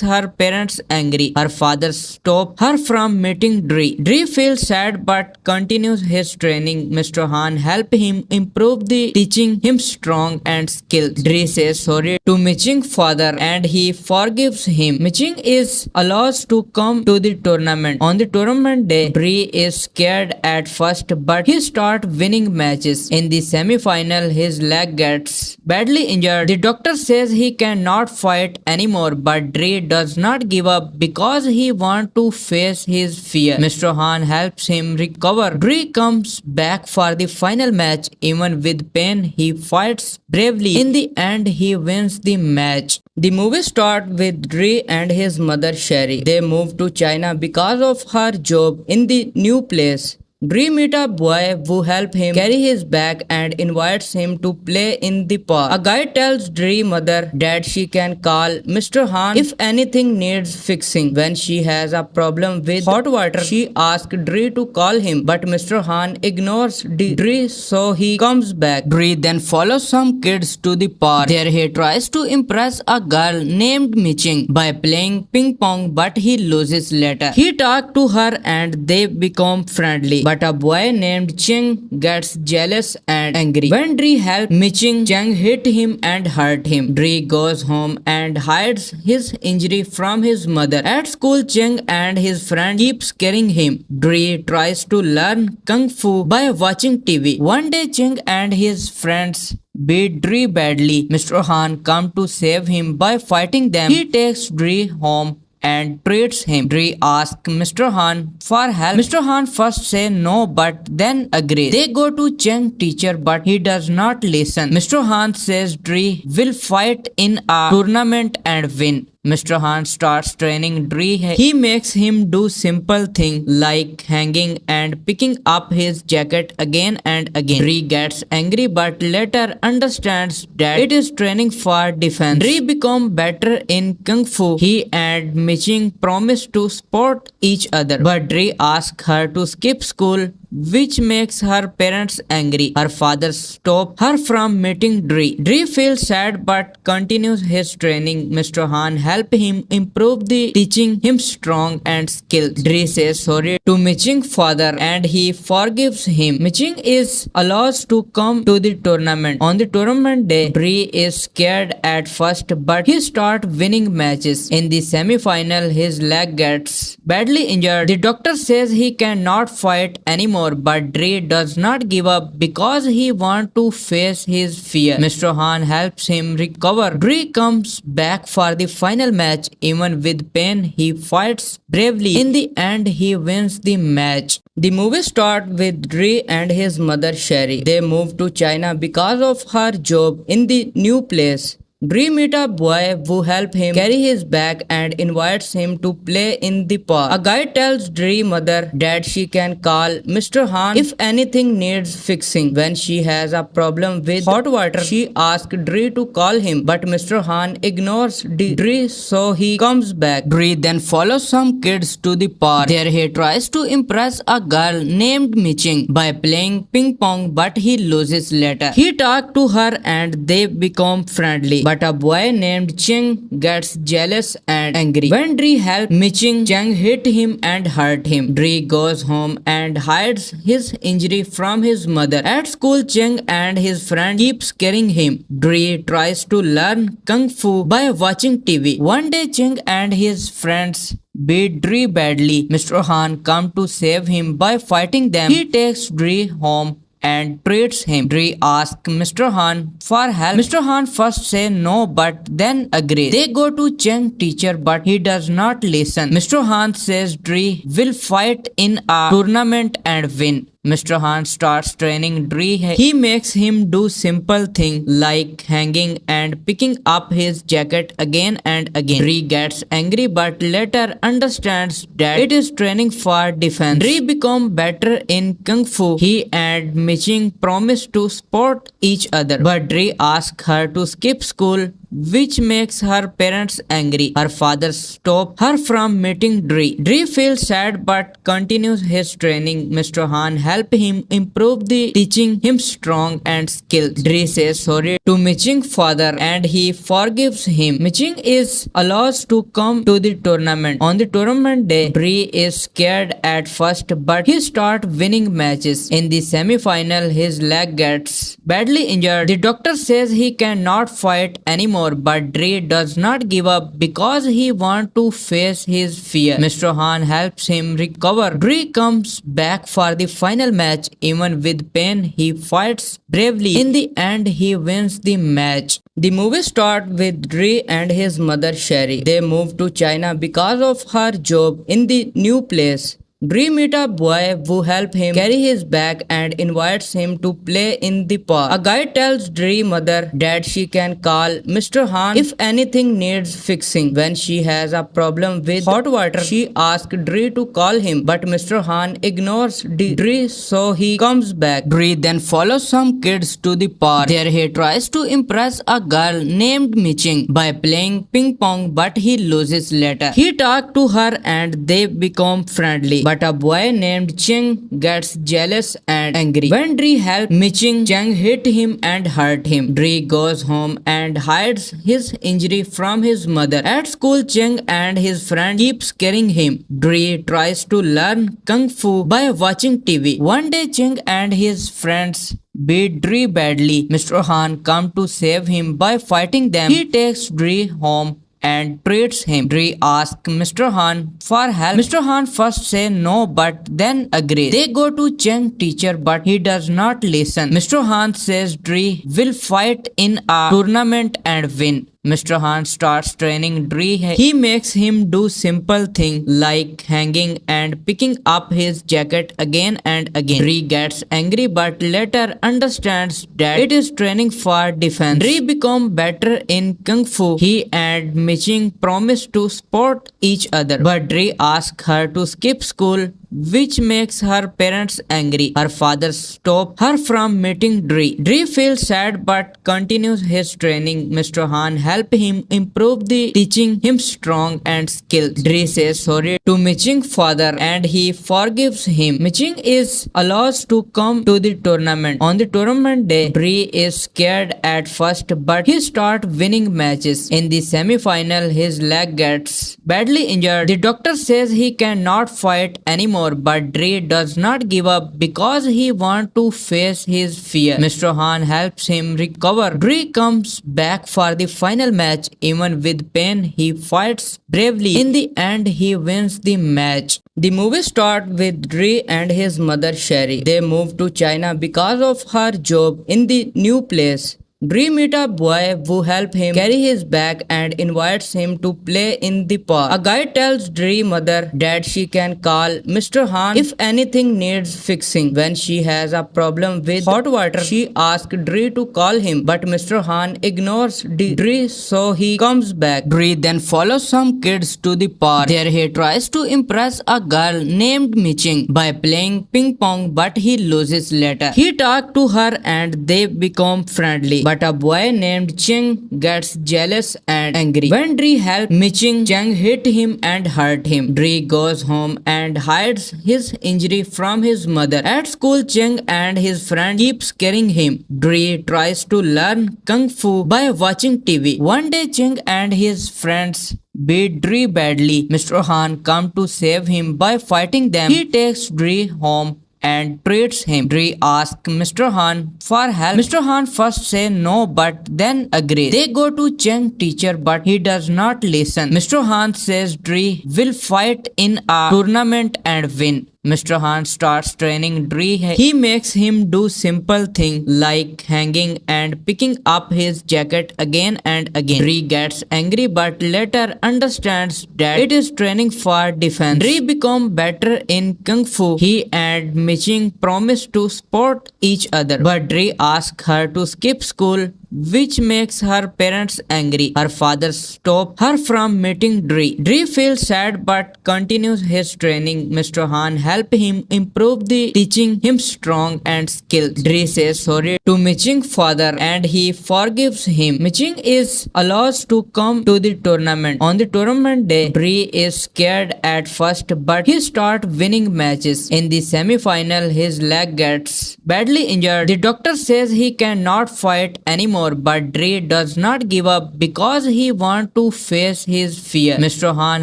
her parents angry. Her father stops her from meeting Dre. Dre feels sad but continues his training. Mr. Han helps him improve the teaching him strong and skills. Dre says sorry to Miching's father and he forgives him. Miching is allowed to come to the tournament. On the tournament day, Dre is scared at first but he starts winning matches. In the semi-final, his leg gets badly injured. The doctor says he cannot fight anymore but Dre does not give up because he wants to face his fear. Mr. Han helps him recover. Dre comes back for the final match. Even with pain, he fights bravely. In the end, he wins the match. The movie starts with Dre and his mother Sherry. They move to China because of her job in the new place. Dre meets a boy who helps him carry his bag and invites him to play in the park. A guy tells Dre's mother that she can call Mr. Han if anything needs fixing. When she has a problem with hot water, she asks Dre to call him, but Mr. Han ignores Dre, so he comes back. Dre then follows some kids to the park. There he tries to impress a girl named Miching by playing ping pong, but he loses later. He talks to her and they become friendly. But a boy named Cheng gets jealous and angry. When Dre helps Miching, Cheng hit him and hurt him. Dre goes home and hides his injury from his mother. At school, Cheng and his friend keep scaring him. Dre tries to learn Kung Fu by watching TV. One day, Cheng and his friends beat Dre badly. Mr. Han comes to save him by fighting them. He takes Dre home and treats him. Dre asks Mr. Han for help. Mr. Han first says no but then agrees. They go to Cheng's teacher but he does not listen. Mr. Han says Dre will fight in a tournament and win. Mr. Han starts training Dre. He makes him do simple things like hanging and picking up his jacket again and again. Dre gets angry but later understands that it is training for defense. Dre becomes better in Kung Fu. He and Miching promise to support each other, but Dre asks her to skip school, which makes her parents angry. Her father stops her from meeting Dre. Dre feels sad but continues his training. Mr. Han helps him improve the teaching him strong and skills. Dre says sorry to Miching's father and he forgives him. Miching is allowed to come to the tournament. On the tournament day, Dre is scared at first but he starts winning matches. In the semi-final, his leg gets badly injured. The doctor says he cannot fight anymore but Dre does not give up because he wants to face his fear. Mr. Han helps him recover. Dre comes back for the final match. Even with pain, he fights bravely. In the end, he wins the match. The movie starts with Dre and his mother Sherry. They move to China because of her job in the new place. Dre meets a boy who helps him carry his bag and invites him to play in the park. A guy tells Dre's mother that she can call Mr. Han if anything needs fixing. When she has a problem with hot water, she asks Dre to call him, but Mr. Han ignores Dre, so he comes back. Dre then follows some kids to the park. There he tries to impress a girl named Miching by playing ping pong, but he loses later. He talks to her and they become friendly. But a boy named Cheng gets jealous and angry. When Dre helps Miching, Cheng hit him and hurt him. Dre goes home and hides his injury from his mother. At school, Cheng and his friend keep scaring him. Dre tries to learn Kung Fu by watching TV. One day, Cheng and his friends beat Dre badly. Mr. Han comes to save him by fighting them. He takes Dre home and treats him. Dre asks Mr. Han for help. Mr. Han first says no but then agrees. They go to Cheng's teacher but he does not listen. Mr. Han says Dre will fight in a tournament and win. Mr. Han starts training Dre. He makes him do simple things like hanging and picking up his jacket again and again. Dre gets angry but later understands that it is training for defense. Dre becomes better in Kung Fu. He and Miching promise to support each other, but Dre asks her to skip school, which makes her parents angry. Her father stops her from meeting Dre. Dre feels sad but continues his training. Mr. Han helps him improve the teaching him strong and skills. Dre says sorry to Miching's father and he forgives him. Miching is allowed to come to the tournament. On the tournament day, Dre is scared at first but he starts winning matches. In the semi-final, his leg gets badly injured. The doctor says he cannot fight anymore but Dre does not give up because he wants to face his fear. Mr. Han helps him recover. Dre comes back for the final match. Even with pain, he fights bravely. In the end, he wins the match. The movie starts with Dre and his mother Sherry. They move to China because of her job in the new place. Dre meets a boy who helps him carry his bag and invites him to play in the park. A guy tells Dre's mother that she can call Mr. Han if anything needs fixing. When she has a problem with hot water, she asks Dre to call him, but Mr. Han ignores Dre, so he comes back. Dre then follows some kids to the park. There he tries to impress a girl named Miching by playing ping pong, but he loses later. He talks to her and they become friendly. But a boy named Cheng gets jealous and angry. When Dre helps Miching, Cheng hit him and hurt him. Dre goes home and hides his injury from his mother. At school, Cheng and his friend keep scaring him. Dre tries to learn Kung Fu by watching TV. One day, Cheng and his friends beat Dre badly. Mr. Han comes to save him by fighting them. He takes Dre home and treats him. Dre asks Mr. Han for help. Mr. Han first says no but then agrees. They go to Cheng's teacher but he does not listen. Mr. Han says Dre will fight in a tournament and win. Mr. Han starts training Dre. He makes him do simple things like hanging and picking up his jacket again and again. Dre gets angry but later understands that it is training for defense. Dre becomes better in Kung Fu. He and Miching promise to support each other, but Dre asks her to skip school, which makes her parents angry. Her father stops her from meeting Dre. Dre feels sad but continues his training. Mr. Han helps him improve the teaching him strong and skills. Dre says sorry to Miching's father and he forgives him. Miching is allowed to come to the tournament. On the tournament day, Dre is scared at first but he starts winning matches. In the semi-final, his leg gets badly injured. The doctor says he cannot fight anymore but Dre does not give up because he wants to face his fear. Mr. Han helps him recover. Dre comes back for the final match. Even with pain, he fights bravely. In the end, he wins the match. The movie starts with Dre and his mother Sherry. They move to China because of her job in the new place. Dre meets a boy who helps him carry his bag and invites him to play in the park. A guy tells Dre's mother that she can call Mr. Han if anything needs fixing. When she has a problem with hot water, she asks Dre to call him, but Mr. Han ignores Dre, so he comes back. Dre then follows some kids to the park. There he tries to impress a girl named Miching by playing ping pong, but he loses later. He talks to her and they become friendly. But a boy named Cheng gets jealous and angry. When Dre helps Miching, Cheng hit him and hurt him. Dre goes home and hides his injury from his mother. At school, Cheng and his friend keep scaring him. Dre tries to learn Kung Fu by watching TV. One day, Cheng and his friends beat Dre badly. Mr. Han comes to save him by fighting them. He takes Dre home and treats him. Dre asks Mr. Han for help. Mr. Han first says no but then agrees. They go to Cheng's teacher but he does not listen. Mr. Han says Dre will fight in a tournament and win. Mr. Han starts training Dre. He makes him do simple things like hanging and picking up his jacket again and again. Dre gets angry but later understands that it is training for defense. Dre becomes better in Kung Fu. He and Miching promise to support each other, but Dre asks her to skip school, which makes her parents angry. Her father stops her from meeting Dre. Dre feels sad but continues his training. Mr. Han helps him improve the teaching him strong and skills. Dre says sorry to Miching's father and he forgives him. Miching is allowed to come to the tournament. On the tournament day, Dre is scared at first but he starts winning matches. In the semi-final, his leg gets badly injured. The doctor says he cannot fight anymore, but Dre does not give up because he wants to face his fear. Mr. Han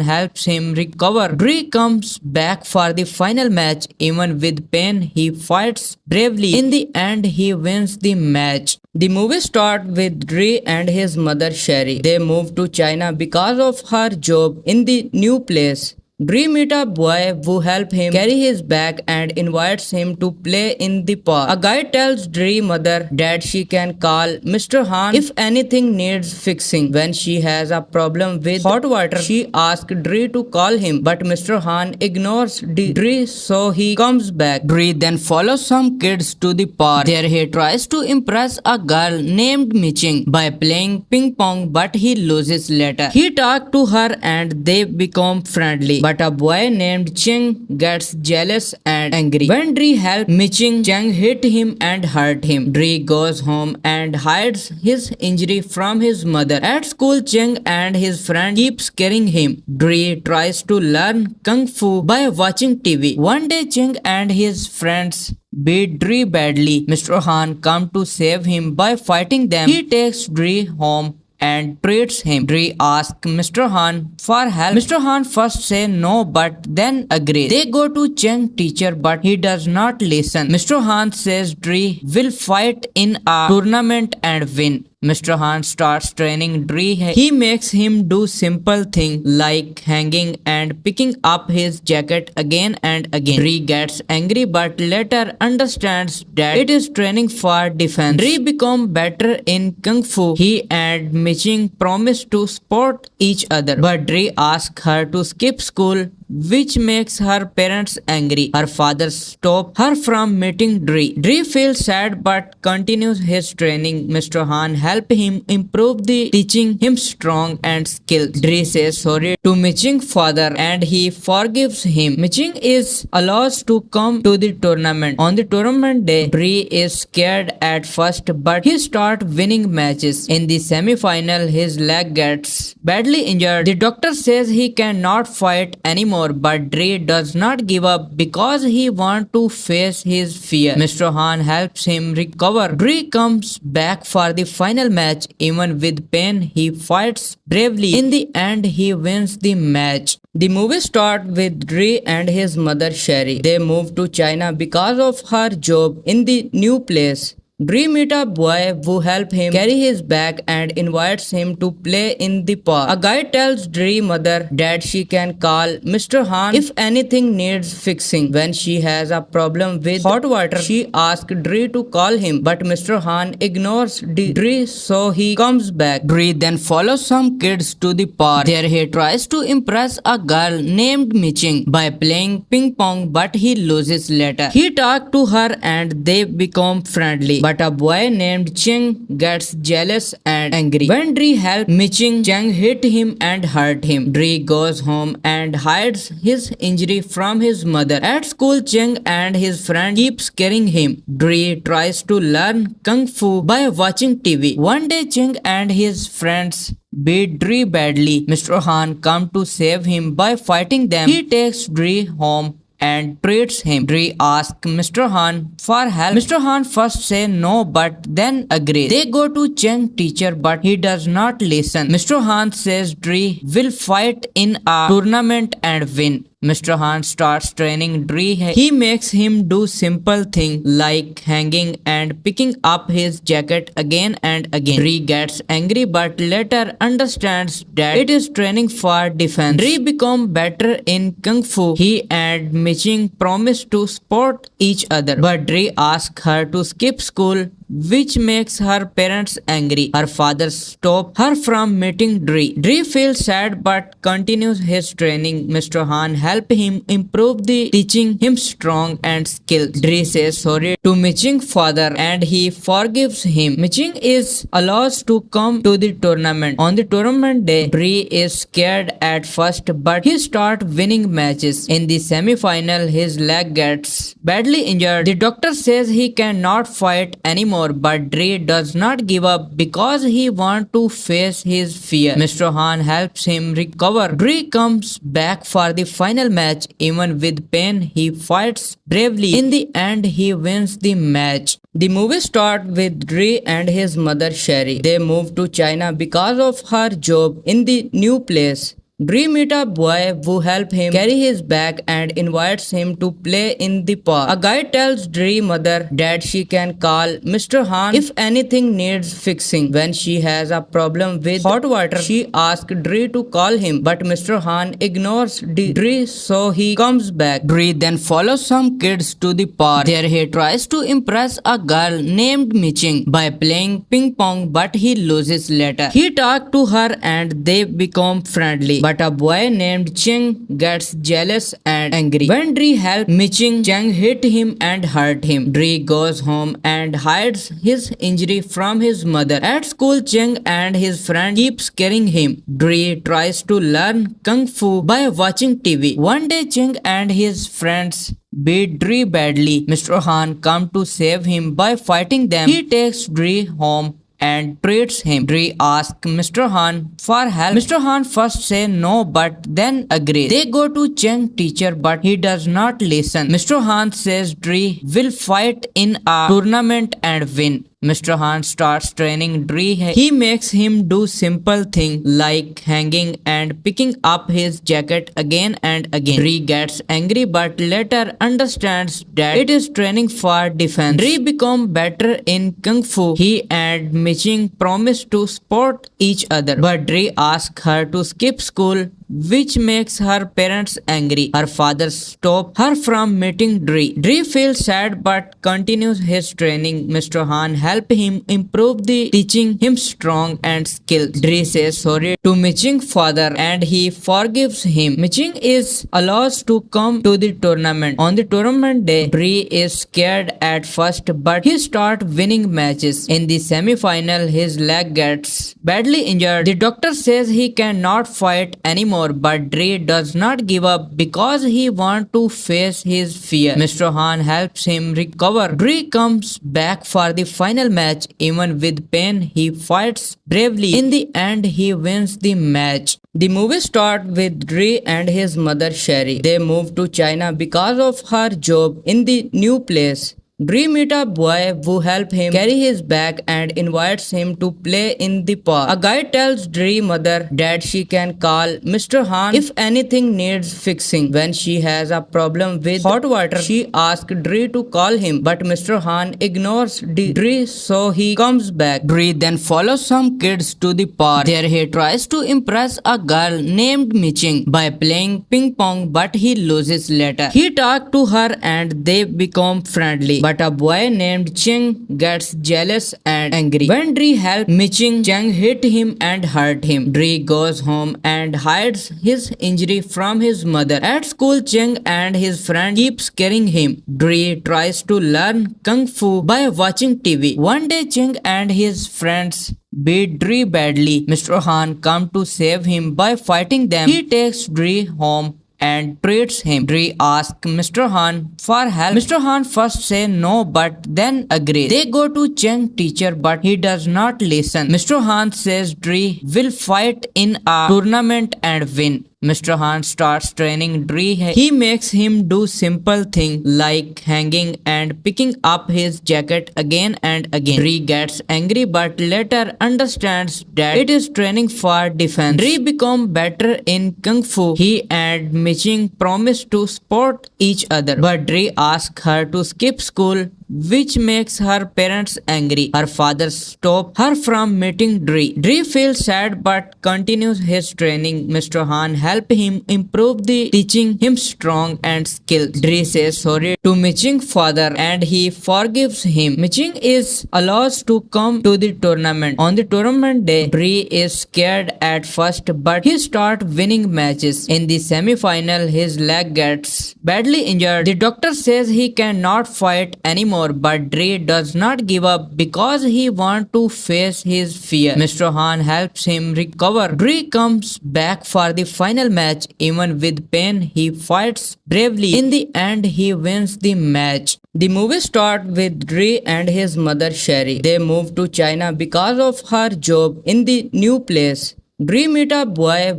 helps him recover. Dre comes back for the final match. Even with pain, he fights bravely. In the end, he wins the match. The movie starts with Dre and his mother Sherry. They move to China because of her job in the new place. Dre meets a boy who helps him carry his bag and invites him to play in the park. A guy tells Dre's mother that she can call Mr. Han if anything needs fixing. When she has a problem with hot water, she asks Dre to call him, but Mr. Han ignores Dre, so he comes back. Dre then follows some kids to the park. There he tries to impress a girl named Miching by playing ping pong, but he loses later. He talks to her and they become friendly. But a boy named Cheng gets jealous and angry. When Dre helps Miching, Cheng hit him and hurt him. Dre goes home and hides his injury from his mother. At school, Cheng and his friend keep scaring him. Dre tries to learn Kung Fu by watching TV. One day, Cheng and his friends beat Dre badly. Mr. Han comes to save him by fighting them. He takes Dre home and treats him. Dre asks Mr. Han for help. Mr. Han first says no but then agrees. They go to Cheng's teacher but he does not listen. Mr. Han says Dre will fight in a tournament and win. Mr. Han starts training Dre. He makes him do simple things like hanging and picking up his jacket again and again. Dre gets angry but later understands that it is training for defense. Dre becomes better in Kung Fu. He and Miching promise to support each other, but Dre asks her to skip school, which makes her parents angry. Her father stops her from meeting Dre. Dre feels sad but continues his training. Mr. Han helps him improve the teaching him strong and skills. Dre says sorry to Miching's father and he forgives him. Miching is allowed to come to the tournament. On the tournament day, Dre is scared at first but he starts winning matches. In the semi-final, his leg gets badly injured. The doctor says he cannot fight anymore but Dre does not give up because he wants to face his fear. Mr. Han helps him recover. Dre comes back for the final match. Even with pain, he fights bravely. In the end, he wins the match. The movie starts with Dre and his mother Sherry. They move to China because of her job in the new place. Dre meets a boy who helps him carry his bag and invites him to play in the park. A guy tells Dre's mother that she can call Mr. Han if anything needs fixing. When she has a problem with hot water, she asks Dre to call him, but Mr. Han ignores Dre, so he comes back. Dre then follows some kids to the park. There he tries to impress a girl named Miching by playing ping pong, but he loses later. He talks to her and they become friendly. But a boy named Cheng gets jealous and angry. When Dre helps Miching, Cheng hit him and hurt him. Dre goes home and hides his injury from his mother. At school, Cheng and his friend keep scaring him. Dre tries to learn Kung Fu by watching TV. One day, Cheng and his friends beat Dre badly. Mr. Han comes to save him by fighting them. He takes Dre home and treats him. Dre asks Mr. Han for help. Mr. Han first says no but then agrees. They go to Cheng's teacher but he does not listen. Mr. Han says Dre will fight in a tournament and win. Mr. Han starts training Dre. He makes him do simple things like hanging and picking up his jacket again and again. Dre gets angry but later understands that it is training for defense. Dre becomes better in Kung Fu. He and Miching promise to support each other, but Dre asks her to skip school, which makes her parents angry. Her father stops her from meeting Dre. Dre feels sad but continues his training. Mr. Han helps him improve the teaching him strong and skills. Dre says sorry to Miching's father and he forgives him. Miching is allowed to come to the tournament. On the tournament day, Dre is scared at first but he starts winning matches. In the semi-final, his leg gets badly injured. The doctor says he cannot fight anymore but Dre does not give up because he wants to face his fear. Mr. Han helps him recover. Dre comes back for the final match. Even with pain, he fights bravely. In the end, he wins the match. The movie starts with Dre and his mother Sherry. They move to China because of her job in the new place. Dre meets a boy who helps him carry his bag and invites him to play in the park. A guy tells Dre's mother that she can call Mr. Han if anything needs fixing. When she has a problem with hot water, she asks Dre to call him, but Mr. Han ignores Dre, so he comes back. Dre then follows some kids to the park. There he tries to impress a girl named Miching by playing ping pong, but he loses later. He talks to her and they become friendly. But a boy named Cheng gets jealous and angry. When Dre helps Miching, Cheng hit him and hurt him. Dre goes home and hides his injury from his mother. At school, Cheng and his friend keep scaring him. Dre tries to learn Kung Fu by watching TV. One day, Cheng and his friends beat Dre badly. Mr. Han comes to save him by fighting them. He takes Dre home and treats him. Dre asks Mr. Han for help. Mr. Han first says no but then agrees. They go to Cheng's teacher but he does not listen. Mr. Han says Dre will fight in a tournament and win. Mr. Han starts training Dre. He makes him do simple things like hanging and picking up his jacket again and again. Dre gets angry but later understands that it is training for defense. Dre becomes better in Kung Fu. He and Miching promise to support each other, but Dre asks her to skip school, which makes her parents angry. Her father stops her from meeting Dre. Dre feels sad but continues his training. Mr. Han helps him improve the teaching him strong and skills. Dre says sorry to Miching's father and he forgives him. Miching is allowed to come to the tournament. On the tournament day, Dre is scared at first but he starts winning matches. In the semi-final, his leg gets badly injured. The doctor says he cannot fight anymore but Dre does not give up because he wants to face his fear. Mr. Han helps him recover. Dre comes back for the final match. Even with pain, he fights bravely. In the end, he wins the match. The movie starts with Dre and his mother Sherry. They move to China because of her job in the new place. Dre meets a boy who helps him carry his bag and invites him to play in the park. A guy tells Dre's mother that she can call Mr. Han if anything needs fixing. When she has a problem with hot water, she asks Dre to call him, but Mr. Han ignores Dre, so he comes back. Dre then follows some kids to the park. There he tries to impress a girl named Miching by playing ping pong, but he loses later. He talks to her and they become friendly. But a boy named Cheng gets jealous and angry. When Dre helps Miching, Cheng hit him and hurt him. Dre goes home and hides his injury from his mother. At school, Cheng and his friend keep scaring him. Dre tries to learn Kung Fu by watching TV. One day, Cheng and his friends beat Dre badly. Mr. Han comes to save him by fighting them. He takes Dre home and treats him. Dre asks Mr. Han for help. Mr. Han first says no but then agrees. They go to Cheng's teacher but he does not listen. Mr. Han says Dre will fight in a tournament and win. Mr. Han starts training Dre. He makes him do simple things like hanging and picking up his jacket again and again. Dre gets angry but later understands that it is training for defense. Dre becomes better in Kung Fu. He and Miching promise to support each other, but Dre asks her to skip school, which makes her parents angry. Her father stops her from meeting Dre. Dre feels sad but continues his training. Mr. Han helps him improve the teaching him strong and skills. Dre says sorry to Miching's father and he forgives him. Miching is allowed to come to the tournament. On the tournament day, Dre is scared at first but he starts winning matches. In the semi-final, his leg gets badly injured. The doctor says he cannot fight anymore but Dre does not give up because he wants to face his fear. Mr. Han helps him recover. Dre comes back for the final match. Even with pain, he fights bravely. In the end, he wins the match. The movie starts with Dre and his mother Sherry. They move to China because of her job in the new place. Dre meets a boy